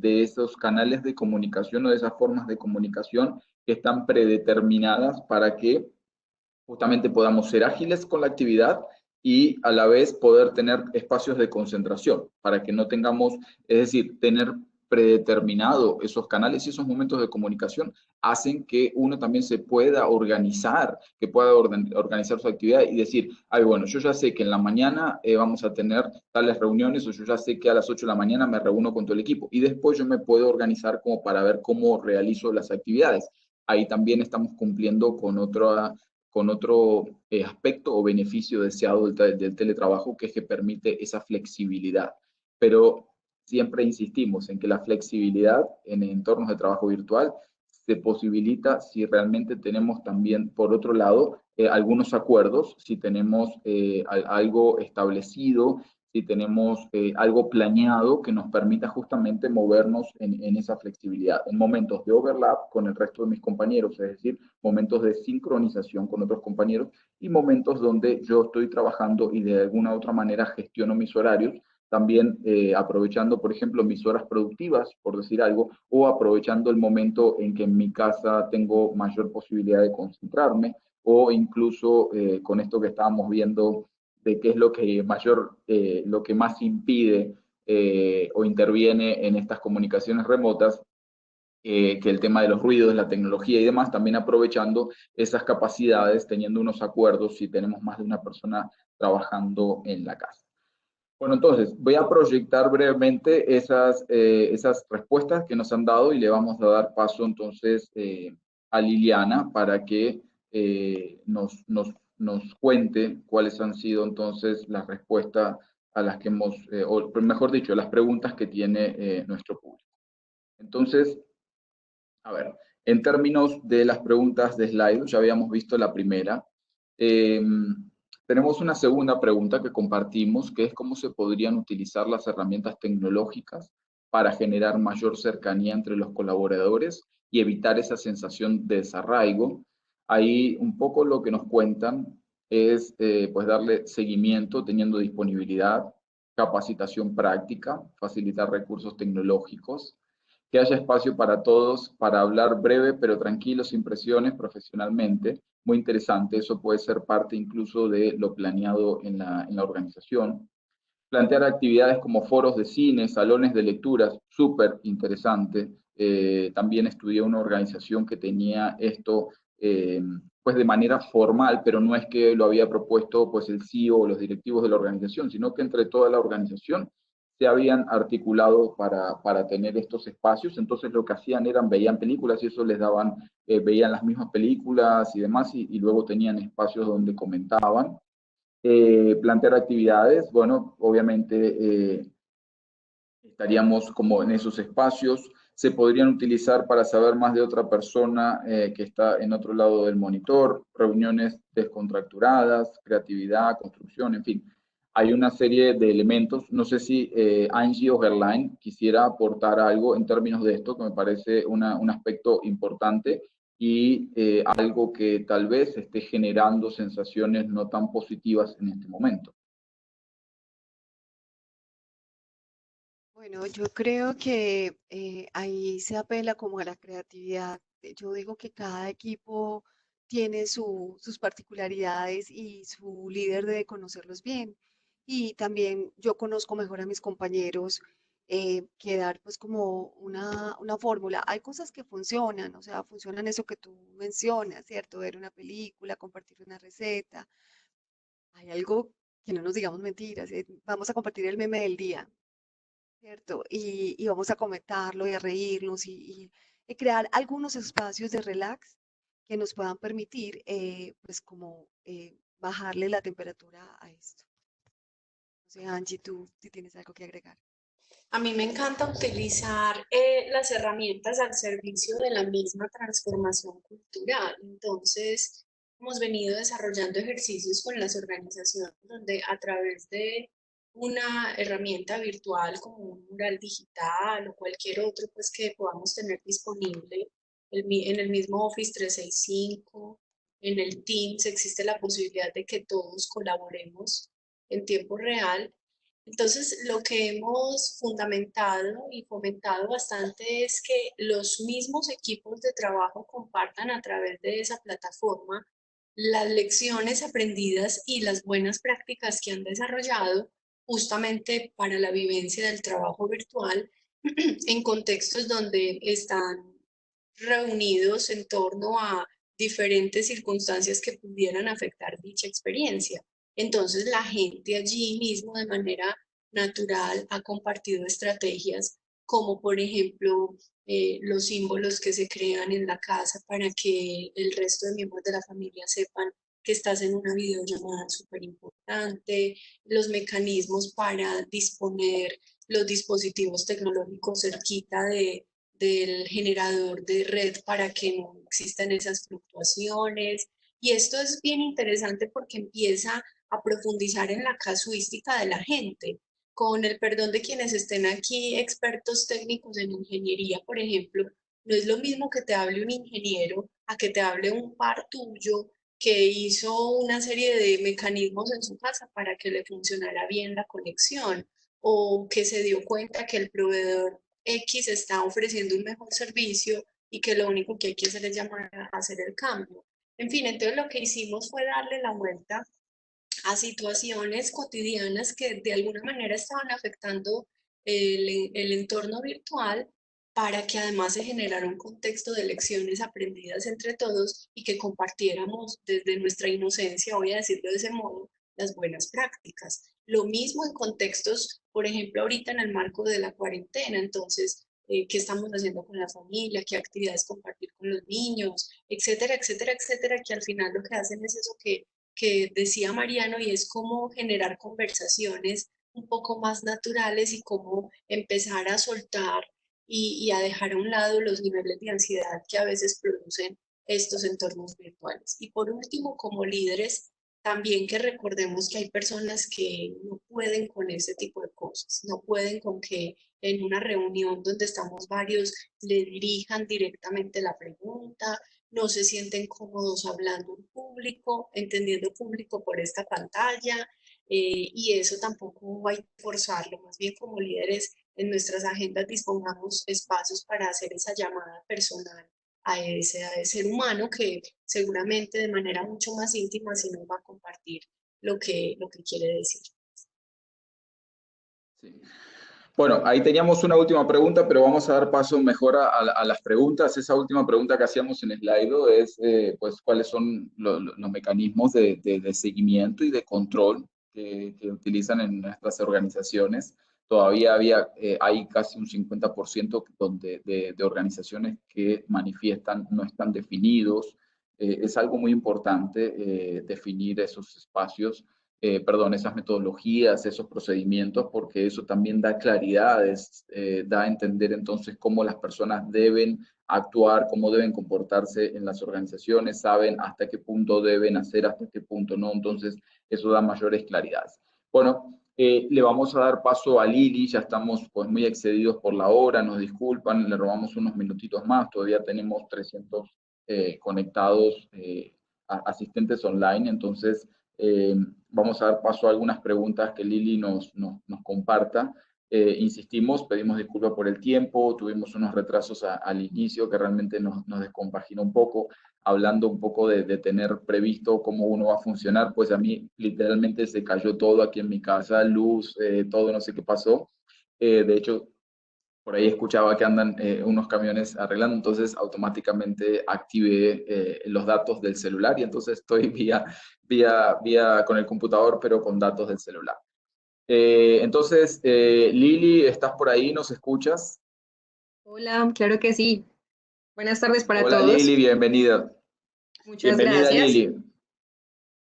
esos canales de comunicación o de esas formas de comunicación que están predeterminadas para que justamente podamos ser ágiles con la actividad y a la vez poder tener espacios de concentración para que no tengamos, es decir, tener predeterminado esos canales y esos momentos de comunicación hacen que uno también se pueda organizar, que pueda organizar su actividad y decir, bueno, yo ya sé que en la mañana vamos a tener tales reuniones o yo ya sé que a las 8 de la mañana me reúno con todo el equipo y después yo me puedo organizar como para ver cómo realizo las actividades. Ahí también estamos cumpliendo con otro aspecto o beneficio deseado del teletrabajo, que es que permite esa flexibilidad. Pero siempre insistimos en que la flexibilidad en entornos de trabajo virtual se posibilita si realmente tenemos también, por otro lado, algunos acuerdos, si tenemos algo establecido, si tenemos algo planeado que nos permita justamente movernos en esa flexibilidad, en momentos de overlap con el resto de mis compañeros, es decir, momentos de sincronización con otros compañeros y momentos donde yo estoy trabajando y de alguna u otra manera gestiono mis horarios, también aprovechando, por ejemplo, mis horas productivas, por decir algo, o aprovechando el momento en que en mi casa tengo mayor posibilidad de concentrarme, o incluso con esto que estábamos viendo de qué es lo que más impide o interviene en estas comunicaciones remotas, que el tema de los ruidos, la tecnología y demás, también aprovechando esas capacidades, teniendo unos acuerdos si tenemos más de una persona trabajando en la casa. Bueno, entonces voy a proyectar brevemente esas respuestas que nos han dado y le vamos a dar paso entonces a Liliana para que nos cuente cuáles han sido entonces las respuestas a las que hemos, o mejor dicho, las preguntas que tiene nuestro público. Entonces, a ver, en términos de las preguntas de slide, ya habíamos visto la primera. Tenemos una segunda pregunta que compartimos, que es cómo se podrían utilizar las herramientas tecnológicas para generar mayor cercanía entre los colaboradores y evitar esa sensación de desarraigo. Ahí un poco lo que nos cuentan es pues darle seguimiento teniendo disponibilidad, capacitación práctica, facilitar recursos tecnológicos, que haya espacio para todos para hablar breve pero tranquilo, sin presiones, profesionalmente. Muy interesante, eso puede ser parte incluso de lo planeado en la organización. Plantear actividades como foros de cine, salones de lecturas, súper interesante. También estudié una organización que tenía esto pues de manera formal, pero no es que lo había propuesto pues el CEO o los directivos de la organización, sino que entre toda la organización se habían articulado para tener estos espacios. Entonces lo que hacían eran, veían películas y eso les daban, veían las mismas películas y demás, y luego tenían espacios donde comentaban. Plantear actividades, bueno, obviamente estaríamos como en esos espacios, se podrían utilizar para saber más de otra persona que está en otro lado del monitor, reuniones descontracturadas, creatividad, construcción, en fin. Hay una serie de elementos. No sé si Angie o Gerlain quisiera aportar algo en términos de esto, que me parece un aspecto importante y algo que tal vez esté generando sensaciones no tan positivas en este momento. Bueno, yo creo que ahí se apela como a la creatividad. Yo digo que cada equipo tiene sus particularidades y su líder debe conocerlos bien. Y también yo conozco mejor a mis compañeros que dar pues como una fórmula. Hay cosas que funcionan, o sea, funcionan eso que tú mencionas, ¿cierto? Ver una película, compartir una receta. Hay algo que no nos digamos mentiras, vamos a compartir el meme del día. ¿Cierto? Y vamos a comentarlo y a reírnos y crear algunos espacios de relax que nos puedan permitir, pues, como bajarle la temperatura a esto. O sea, Angie, tú si tienes algo que agregar. A mí me encanta utilizar las herramientas al servicio de la misma transformación cultural. Entonces, hemos venido desarrollando ejercicios con las organizaciones donde a través de una herramienta virtual como un mural digital o cualquier otro pues, que podamos tener disponible en el mismo Office 365, en el Teams, existe la posibilidad de que todos colaboremos en tiempo real. Entonces, lo que hemos fundamentado y fomentado bastante es que los mismos equipos de trabajo compartan a través de esa plataforma las lecciones aprendidas y las buenas prácticas que han desarrollado justamente para la vivencia del trabajo virtual en contextos donde están reunidos en torno a diferentes circunstancias que pudieran afectar dicha experiencia. Entonces la gente allí mismo de manera natural ha compartido estrategias como por ejemplo los símbolos que se crean en la casa para que el resto de miembros de la familia sepan que estás en una videollamada súper importante, los mecanismos para disponer los dispositivos tecnológicos cerquita del generador de red para que no existan esas fluctuaciones. Y esto es bien interesante porque empieza a profundizar en la casuística de la gente. Con el perdón de quienes estén aquí, expertos técnicos en ingeniería, por ejemplo, no es lo mismo que te hable un ingeniero a que te hable un par tuyo que hizo una serie de mecanismos en su casa para que le funcionara bien la conexión o que se dio cuenta que el proveedor X está ofreciendo un mejor servicio y que lo único que hay que hacer es llamar a hacer el cambio. En fin, entonces lo que hicimos fue darle la vuelta a situaciones cotidianas que de alguna manera estaban afectando el entorno virtual para que además se generara un contexto de lecciones aprendidas entre todos y que compartiéramos desde nuestra inocencia, voy a decirlo de ese modo, las buenas prácticas. Lo mismo en contextos, por ejemplo, ahorita en el marco de la cuarentena, entonces, qué estamos haciendo con la familia, qué actividades compartir con los niños, etcétera, etcétera, etcétera, que al final lo que hacen es eso que decía Mariano y es cómo generar conversaciones un poco más naturales y cómo empezar a soltar y a dejar a un lado los niveles de ansiedad que a veces producen estos entornos virtuales. Y por último, como líderes, también que recordemos que hay personas que no pueden con ese tipo de cosas, no pueden con que en una reunión donde estamos varios le dirijan directamente la pregunta, no se sienten cómodos hablando en público, entendiendo público por esta pantalla, y eso tampoco hay que forzarlo, más bien como líderes en nuestras agendas dispongamos espacios para hacer esa llamada personal a ese ser humano que seguramente de manera mucho más íntima si nos va a compartir lo que quiere decir. Sí. Bueno, ahí teníamos una última pregunta, pero vamos a dar paso mejor a las preguntas. Esa última pregunta que hacíamos en Slido es, pues, cuáles son los mecanismos de seguimiento y de control que utilizan en nuestras organizaciones. Todavía hay casi un 50% de organizaciones que manifiestan no están definidos. Es algo muy importante definir esos espacios perdón, esas metodologías, esos procedimientos, porque eso también da claridades, da a entender entonces cómo las personas deben actuar, cómo deben comportarse en las organizaciones, saben hasta qué punto deben hacer, hasta qué punto no, entonces eso da mayores claridades. Bueno, le vamos a dar paso a Lili, ya estamos pues muy excedidos por la hora, nos disculpan, le robamos unos minutitos más, todavía tenemos 300 conectados asistentes online, entonces vamos a dar paso a algunas preguntas que Lili nos comparta. Insistimos, pedimos disculpas por el tiempo, tuvimos unos retrasos al inicio que realmente nos descompaginó un poco, hablando un poco de tener previsto cómo uno va a funcionar, pues a mí literalmente se cayó todo aquí en mi casa, luz, todo, no sé qué pasó. De hecho, por ahí escuchaba que andan unos camiones arreglando, entonces automáticamente activé los datos del celular y entonces estoy vía con el computador, pero con datos del celular. Entonces, Lili, ¿estás por ahí? ¿Nos escuchas? Hola, claro que sí. Buenas tardes para Hola todos. Lili, bienvenida. Muchas Bienvenida gracias. Lili.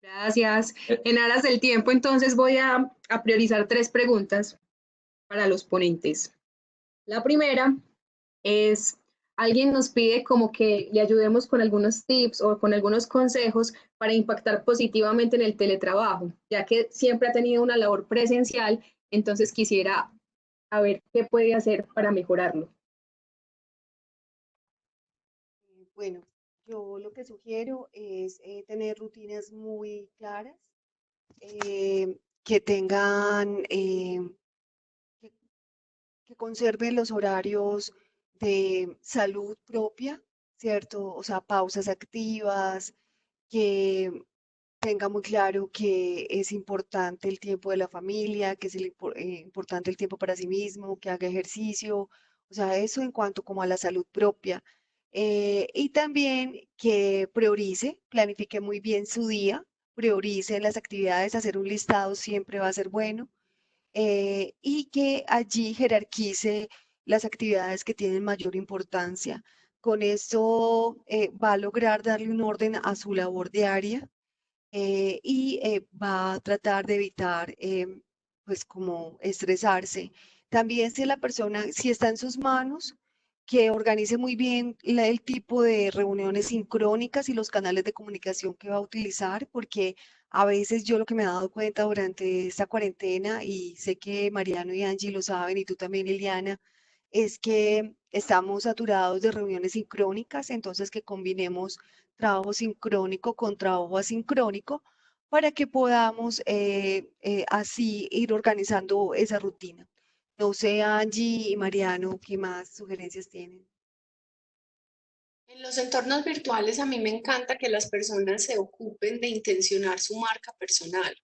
Gracias. Eh, En aras del tiempo, entonces voy a priorizar 3 preguntas para los ponentes. La primera es, alguien nos pide como que le ayudemos con algunos tips o con algunos consejos para impactar positivamente en el teletrabajo, ya que siempre ha tenido una labor presencial, entonces quisiera saber qué puede hacer para mejorarlo. Bueno, yo lo que sugiero es tener rutinas muy claras, que tengan, que, que conserven los horarios de salud propia, ¿cierto? O sea, pausas activas, que tenga muy claro que es importante el tiempo de la familia, que es importante el tiempo para sí mismo, que haga ejercicio, o sea, eso en cuanto como a la salud propia. Y también que priorice, planifique muy bien su día, priorice las actividades, hacer un listado siempre va a ser bueno, y que allí jerarquice las actividades que tienen mayor importancia. Con esto va a lograr darle un orden a su labor diaria, y va a tratar de evitar, pues, como estresarse. También si la persona, si está en sus manos, que organice muy bien el tipo de reuniones sincrónicas y los canales de comunicación que va a utilizar, porque a veces yo lo que me he dado cuenta durante esta cuarentena, y sé que Mariano y Angie lo saben, y tú también, Liliana, es que estamos saturados de reuniones sincrónicas, entonces que combinemos trabajo sincrónico con trabajo asincrónico para que podamos así ir organizando esa rutina. No sé, Angie y Mariano, ¿qué más sugerencias tienen? En los entornos virtuales a mí me encanta que las personas se ocupen de intencionar su marca personal,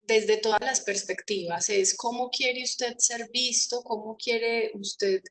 desde todas las perspectivas. Es cómo quiere usted ser visto, cómo quiere usted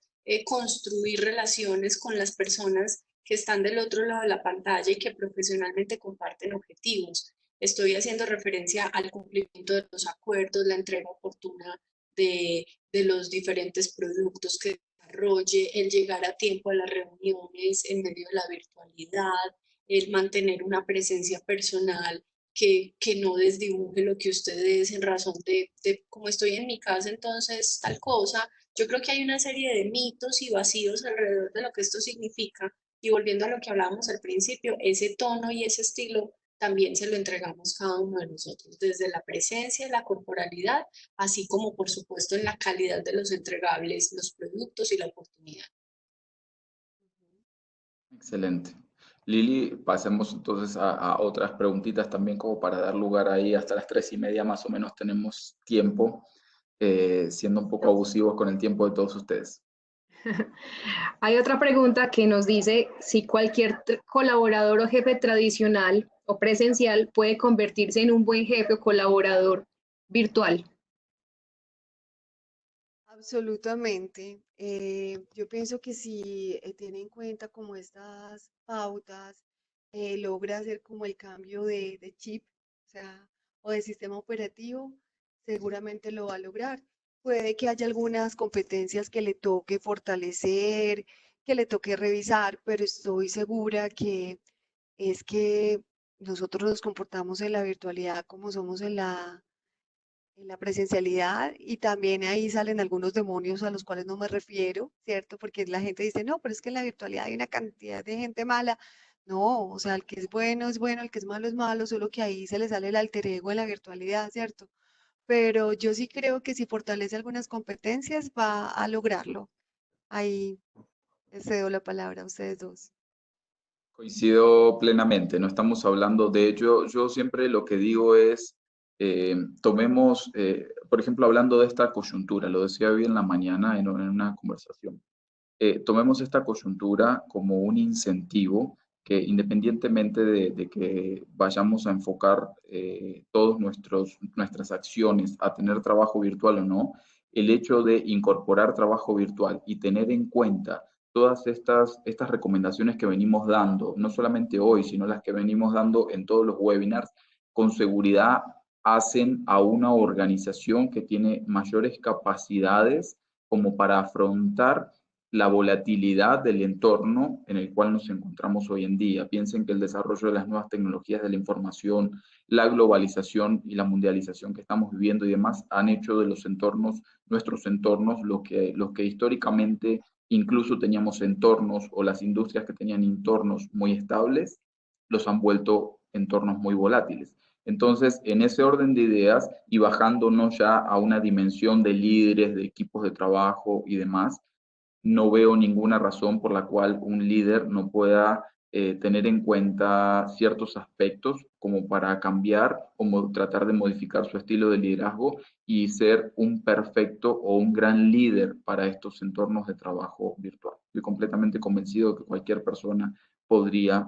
construir relaciones con las personas que están del otro lado de la pantalla y que profesionalmente comparten objetivos. Estoy haciendo referencia al cumplimiento de los acuerdos, la entrega oportuna de los diferentes productos que desarrolle, el llegar a tiempo a las reuniones en medio de la virtualidad, el mantener una presencia personal que no desdibuje lo que usted es en razón de como estoy en mi casa, entonces tal cosa. Yo creo que hay una serie de mitos y vacíos alrededor de lo que esto significa. Y volviendo a lo que hablábamos al principio, ese tono y ese estilo también se lo entregamos cada uno de nosotros, desde la presencia, la corporalidad, así como por supuesto en la calidad de los entregables, los productos y la oportunidad. Excelente. Lili, pasemos entonces a otras preguntitas también como para dar lugar ahí hasta las 3:30 más o menos tenemos tiempo, siendo un poco abusivos con el tiempo de todos ustedes. Hay otra pregunta que nos dice si cualquier colaborador o jefe tradicional o presencial puede convertirse en un buen jefe o colaborador virtual. Absolutamente. Yo pienso que si tiene en cuenta como estas pautas, logra hacer como el cambio de chip, o sea, o de sistema operativo, seguramente lo va a lograr. Puede que haya algunas competencias que le toque fortalecer, que le toque revisar, pero estoy segura que es que nosotros nos comportamos en la virtualidad como somos en la presencialidad, y también ahí salen algunos demonios a los cuales no me refiero, ¿cierto? Porque la gente dice, no, pero es que en la virtualidad hay una cantidad de gente mala. No, o sea, el que es bueno, el que es malo, solo que ahí se le sale el alter ego en la virtualidad, ¿cierto? Pero yo sí creo que si fortalece algunas competencias va a lograrlo. Ahí les cedo la palabra a ustedes dos. Coincido plenamente, no estamos hablando, de hecho, yo siempre lo que digo es, tomemos, por ejemplo, hablando de esta coyuntura, lo decía hoy en la mañana en una conversación, tomemos esta coyuntura como un incentivo que independientemente de que vayamos a enfocar todas nuestras acciones a tener trabajo virtual o no, el hecho de incorporar trabajo virtual y tener en cuenta todas estas recomendaciones que venimos dando, no solamente hoy, sino las que venimos dando en todos los webinars, con seguridad hacen a una organización que tiene mayores capacidades como para afrontar la volatilidad del entorno en el cual nos encontramos hoy en día. Piensen que el desarrollo de las nuevas tecnologías de la información, la globalización y la mundialización que estamos viviendo y demás han hecho de los entornos, nuestros entornos, lo que históricamente incluso teníamos entornos o las industrias que tenían entornos muy estables, los han vuelto entornos muy volátiles. Entonces, en ese orden de ideas y bajándonos ya a una dimensión de líderes, de equipos de trabajo y demás, no veo ninguna razón por la cual un líder no pueda tener en cuenta ciertos aspectos como para cambiar o tratar de modificar su estilo de liderazgo y ser un perfecto o un gran líder para estos entornos de trabajo virtual. Estoy completamente convencido de que cualquier persona podría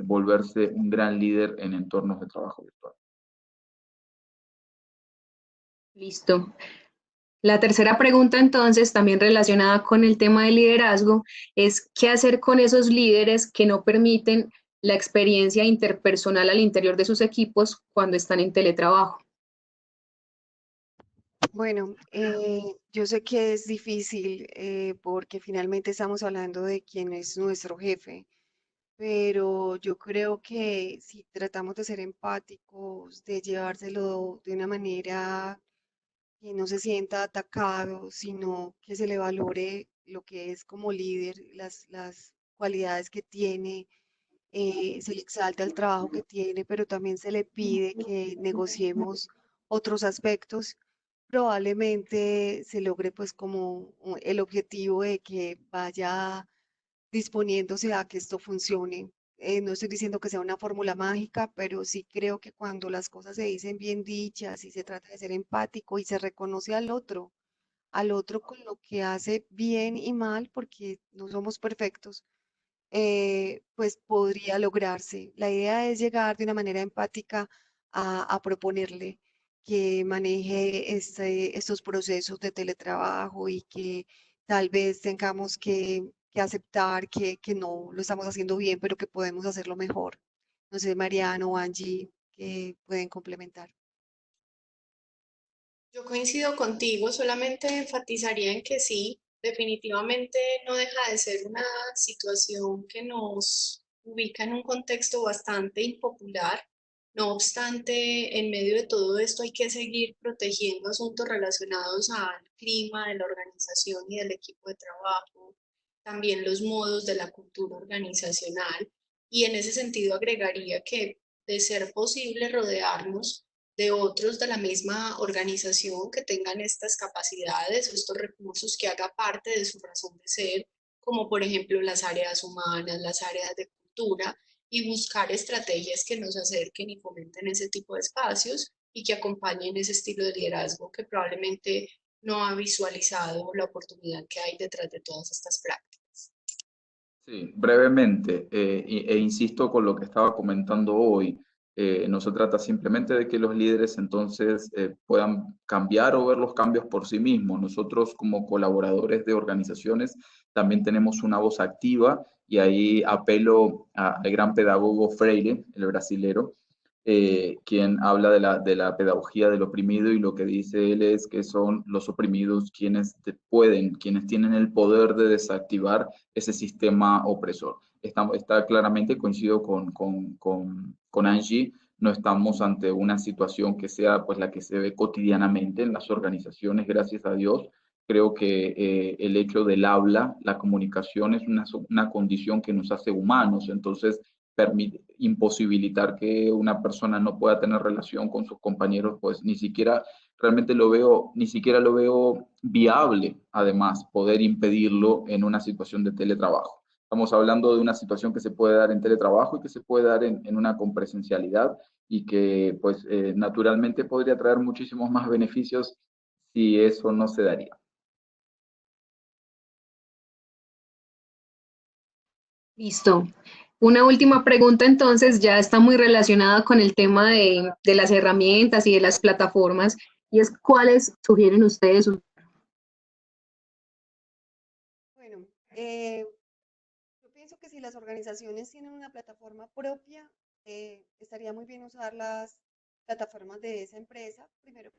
volverse un gran líder en entornos de trabajo virtual. Listo. La tercera pregunta, entonces, también relacionada con el tema de liderazgo, es qué hacer con esos líderes que no permiten la experiencia interpersonal al interior de sus equipos cuando están en teletrabajo. Bueno, yo sé que es difícil porque finalmente estamos hablando de quién es nuestro jefe, pero yo creo que si tratamos de ser empáticos, de llevárselo de una manera que no se sienta atacado, sino que se le valore lo que es como líder, las cualidades que tiene, se le exalta el trabajo que tiene, pero también se le pide que negociemos otros aspectos. Probablemente se logre pues como el objetivo de que vaya disponiéndose a que esto funcione. No estoy diciendo que sea una fórmula mágica, pero sí creo que cuando las cosas se dicen bien dichas y se trata de ser empático y se reconoce al otro con lo que hace bien y mal, porque no somos perfectos, pues podría lograrse. La idea es llegar de una manera empática a proponerle que maneje estos procesos de teletrabajo y que tal vez tengamos que aceptar que no lo estamos haciendo bien, pero que podemos hacerlo mejor. No sé, Mariano o Angie, que pueden complementar. Yo coincido contigo, solamente enfatizaría en que sí, definitivamente no deja de ser una situación que nos ubica en un contexto bastante impopular. No obstante, en medio de todo esto hay que seguir protegiendo asuntos relacionados al clima de la organización y del equipo de trabajo, también los modos de la cultura organizacional. Y en ese sentido agregaría que, de ser posible, rodearnos de otros de la misma organización que tengan estas capacidades o estos recursos que haga parte de su razón de ser, como por ejemplo las áreas humanas, las áreas de cultura, y buscar estrategias que nos acerquen y fomenten ese tipo de espacios y que acompañen ese estilo de liderazgo que probablemente no ha visualizado la oportunidad que hay detrás de todas estas prácticas. Sí, brevemente, e insisto con lo que estaba comentando hoy, no se trata simplemente de que los líderes entonces puedan cambiar o ver los cambios por sí mismos. Nosotros como colaboradores de organizaciones también tenemos una voz activa y ahí apelo al gran pedagogo Freire, el brasilero, quien habla de la pedagogía del oprimido y lo que dice él es que son los oprimidos quienes quienes tienen el poder de desactivar ese sistema opresor. está claramente, coincido con Angie, no estamos ante una situación que sea pues la que se ve cotidianamente en las organizaciones, gracias a Dios. Creo que el hecho del habla, la comunicación es una condición que nos hace humanos, entonces imposibilitar que una persona no pueda tener relación con sus compañeros, pues ni siquiera ni siquiera lo veo viable, además, poder impedirlo en una situación de teletrabajo. Estamos hablando de una situación que se puede dar en teletrabajo y que se puede dar en una con presencialidad y que pues naturalmente podría traer muchísimos más beneficios si eso no se daría. Listo. Una última pregunta entonces, ya está muy relacionada con el tema de las herramientas y de las plataformas, y es ¿cuáles sugieren ustedes? Bueno, yo pienso que si las organizaciones tienen una plataforma propia, estaría muy bien usar las plataformas de esa empresa. Primero,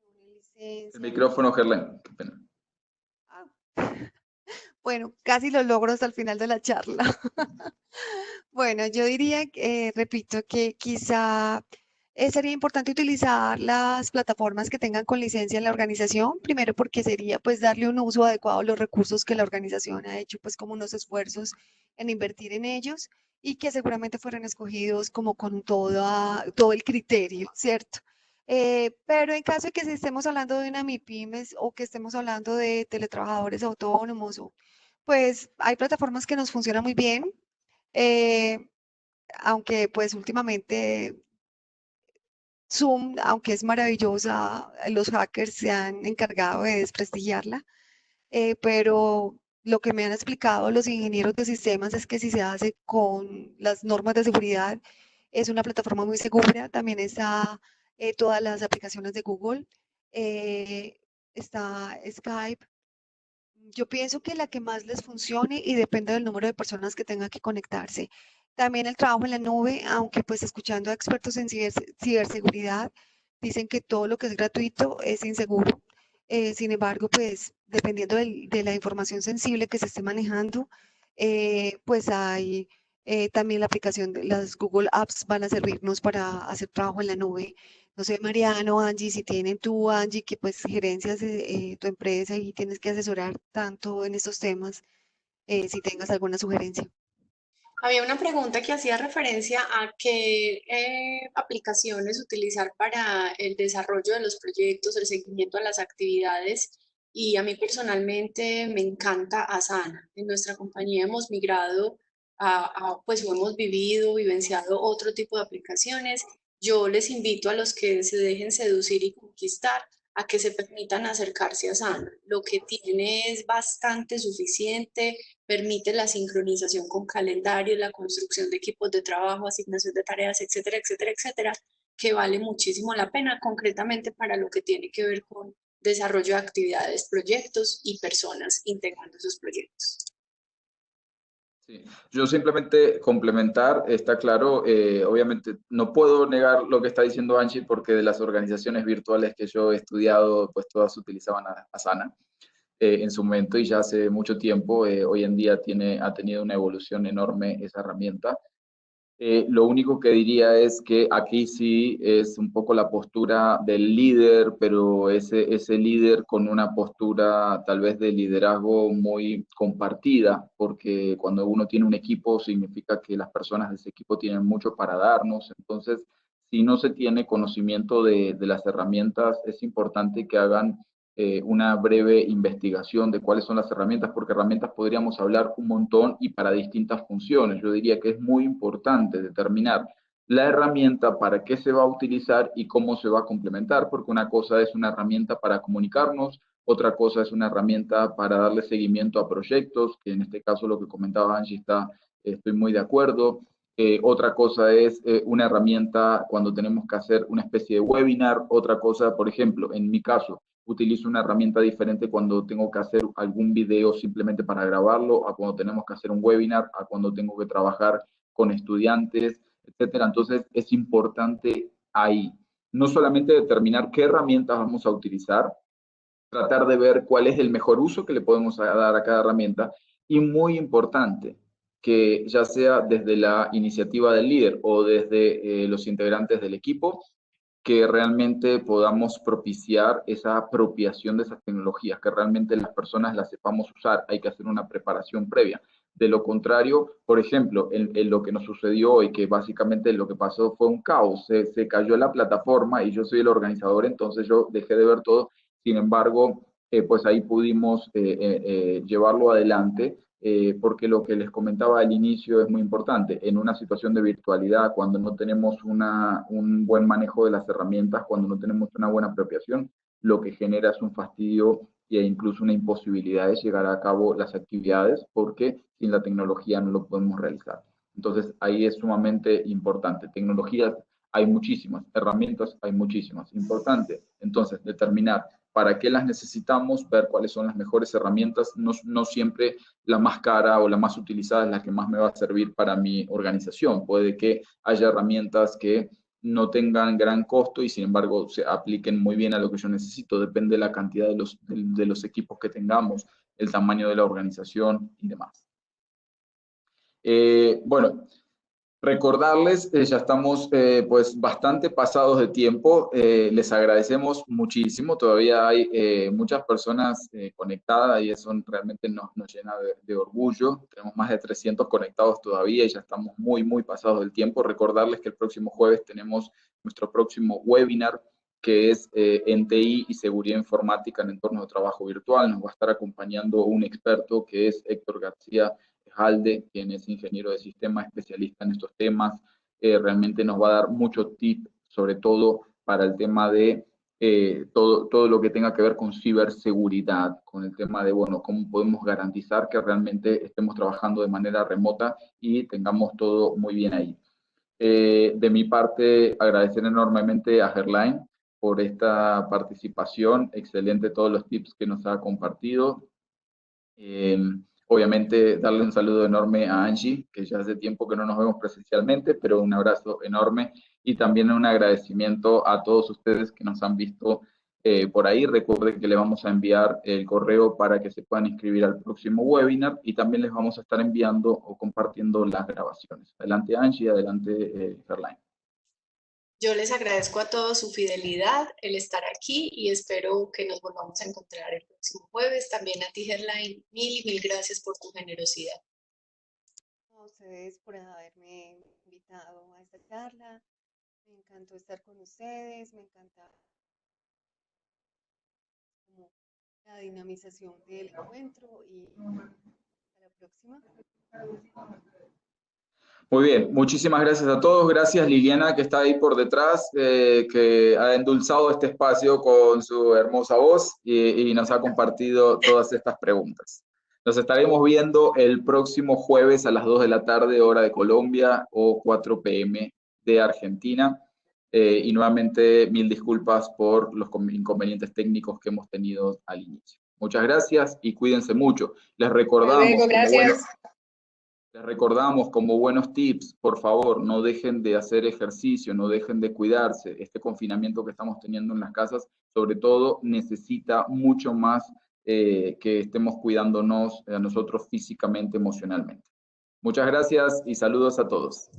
El licencia. micrófono, Gerlen, qué pena. Ah, bueno, casi lo logro hasta el final de la charla. Bueno, yo diría, repito, que quizá sería importante utilizar las plataformas que tengan con licencia en la organización, primero porque sería pues darle un uso adecuado a los recursos que la organización ha hecho pues como unos esfuerzos en invertir en ellos y que seguramente fueron escogidos como con todo el criterio, ¿cierto? Pero en caso de que si estemos hablando de una MIPYMES o que estemos hablando de teletrabajadores autónomos, pues hay plataformas que nos funcionan muy bien. eh, Aunque pues últimamente Zoom, aunque es maravillosa, los hackers se han encargado de desprestigiarla, pero lo que me han explicado los ingenieros de sistemas es que si se hace con las normas de seguridad, es una plataforma muy segura. También está todas las aplicaciones de Google, está Skype. Yo pienso que la que más les funcione y depende del número de personas que tengan que conectarse. También el trabajo en la nube, aunque pues escuchando a expertos en ciberseguridad, dicen que todo lo que es gratuito es inseguro. Sin embargo, pues dependiendo de la información sensible que se esté manejando, pues hay también la aplicación de las Google Apps van a servirnos para hacer trabajo en la nube. No sé, Mariano, Angie, si tienen tú, Angie, que pues gerencias tu empresa y tienes que asesorar tanto en estos temas, si tengas alguna sugerencia. Había una pregunta que hacía referencia a qué aplicaciones utilizar para el desarrollo de los proyectos, el seguimiento a las actividades. Y a mí personalmente me encanta Asana. En nuestra compañía hemos migrado pues o hemos vivenciado otro tipo de aplicaciones. Yo les invito a los que se dejen seducir y conquistar a que se permitan acercarse a Asana. Lo que tiene es bastante suficiente, permite la sincronización con calendarios, la construcción de equipos de trabajo, asignación de tareas, etcétera, etcétera, etcétera, que vale muchísimo la pena, concretamente para lo que tiene que ver con desarrollo de actividades, proyectos y personas integrando esos proyectos. Sí. Yo simplemente complementar, está claro, obviamente no puedo negar lo que está diciendo Angie porque de las organizaciones virtuales que yo he estudiado, pues todas utilizaban Asana en su momento y ya hace mucho tiempo, hoy en día ha tenido una evolución enorme esa herramienta. Lo único que diría es que aquí sí es un poco la postura del líder, pero ese líder con una postura tal vez de liderazgo muy compartida, porque cuando uno tiene un equipo significa que las personas de ese equipo tienen mucho para darnos. Entonces, si no se tiene conocimiento de las herramientas, es importante que hagan una breve investigación de cuáles son las herramientas, porque herramientas podríamos hablar un montón y para distintas funciones. Yo diría que es muy importante determinar la herramienta para qué se va a utilizar y cómo se va a complementar, porque una cosa es una herramienta para comunicarnos, otra cosa es una herramienta para darle seguimiento a proyectos, que en este caso lo que comentaba Angie estoy muy de acuerdo. Otra cosa es una herramienta cuando tenemos que hacer una especie de webinar. Otra cosa, por ejemplo, en mi caso, utilizo una herramienta diferente cuando tengo que hacer algún video simplemente para grabarlo, a cuando tenemos que hacer un webinar, a cuando tengo que trabajar con estudiantes, etcétera. Entonces, es importante ahí no solamente determinar qué herramientas vamos a utilizar, tratar de ver cuál es el mejor uso que le podemos dar a cada herramienta y muy importante, que ya sea desde la iniciativa del líder o desde los integrantes del equipo, que realmente podamos propiciar esa apropiación de esas tecnologías, que realmente las personas las sepamos usar. Hay que hacer una preparación previa. De lo contrario, por ejemplo, en lo que nos sucedió hoy, que básicamente lo que pasó fue un caos, se cayó la plataforma y yo soy el organizador, entonces yo dejé de ver todo. Sin embargo, pues ahí pudimos llevarlo adelante, porque lo que les comentaba al inicio es muy importante. En una situación de virtualidad, cuando no tenemos un buen manejo de las herramientas, cuando no tenemos una buena apropiación, lo que genera es un fastidio e incluso una imposibilidad de llegar a cabo las actividades, porque sin la tecnología no lo podemos realizar. Entonces ahí es sumamente importante. Tecnologías hay muchísimas, herramientas hay muchísimas. Importante, entonces, determinar para qué las necesitamos, ver cuáles son las mejores herramientas, no siempre la más cara o la más utilizada es la que más me va a servir para mi organización. Puede que haya herramientas que no tengan gran costo y sin embargo se apliquen muy bien a lo que yo necesito. Depende de la cantidad de los equipos que tengamos, el tamaño de la organización y demás. Bueno, recordarles, ya estamos pues bastante pasados de tiempo, les agradecemos muchísimo, todavía hay muchas personas conectadas y eso realmente nos llena de orgullo. Tenemos más de 300 conectados todavía y ya estamos muy pasados del tiempo. Recordarles que el próximo jueves tenemos nuestro próximo webinar, que es en TI y seguridad informática en entornos de trabajo virtual. Nos va a estar acompañando un experto que es Héctor García Halde, quien es ingeniero de sistemas, especialista en estos temas. Realmente nos va a dar muchos tips, sobre todo para el tema de todo lo que tenga que ver con ciberseguridad, con el tema de, bueno, cómo podemos garantizar que realmente estemos trabajando de manera remota y tengamos todo muy bien ahí. De mi parte, agradecer enormemente a Gerlain por esta participación, excelente todos los tips que nos ha compartido. Obviamente darle un saludo enorme a Angie, que ya hace tiempo que no nos vemos presencialmente, pero un abrazo enorme y también un agradecimiento a todos ustedes que nos han visto por ahí. Recuerden que le vamos a enviar el correo para que se puedan inscribir al próximo webinar y también les vamos a estar enviando o compartiendo las grabaciones. Adelante Angie, adelante Gerlain. Yo les agradezco a todos su fidelidad, el estar aquí y espero que nos volvamos a encontrar el próximo jueves. También a ti, Gerlain, mil gracias por tu generosidad. A ustedes por haberme invitado a esta charla. Me encantó estar con ustedes, me encanta como la dinamización del encuentro y hasta la próxima. Muy bien, muchísimas gracias a todos. Gracias Liliana, que está ahí por detrás, que ha endulzado este espacio con su hermosa voz y nos ha compartido todas estas preguntas. Nos estaremos viendo el próximo jueves a las 2 de la tarde, hora de Colombia, o 4 p.m. de Argentina. Y nuevamente, mil disculpas por los inconvenientes técnicos que hemos tenido al inicio. Muchas gracias y cuídense mucho. Les recordamos... Luego, gracias. Les recordamos como buenos tips, por favor, no dejen de hacer ejercicio, no dejen de cuidarse. Este confinamiento que estamos teniendo en las casas, sobre todo, necesita mucho más que estemos cuidándonos a nosotros físicamente, emocionalmente. Muchas gracias y saludos a todos.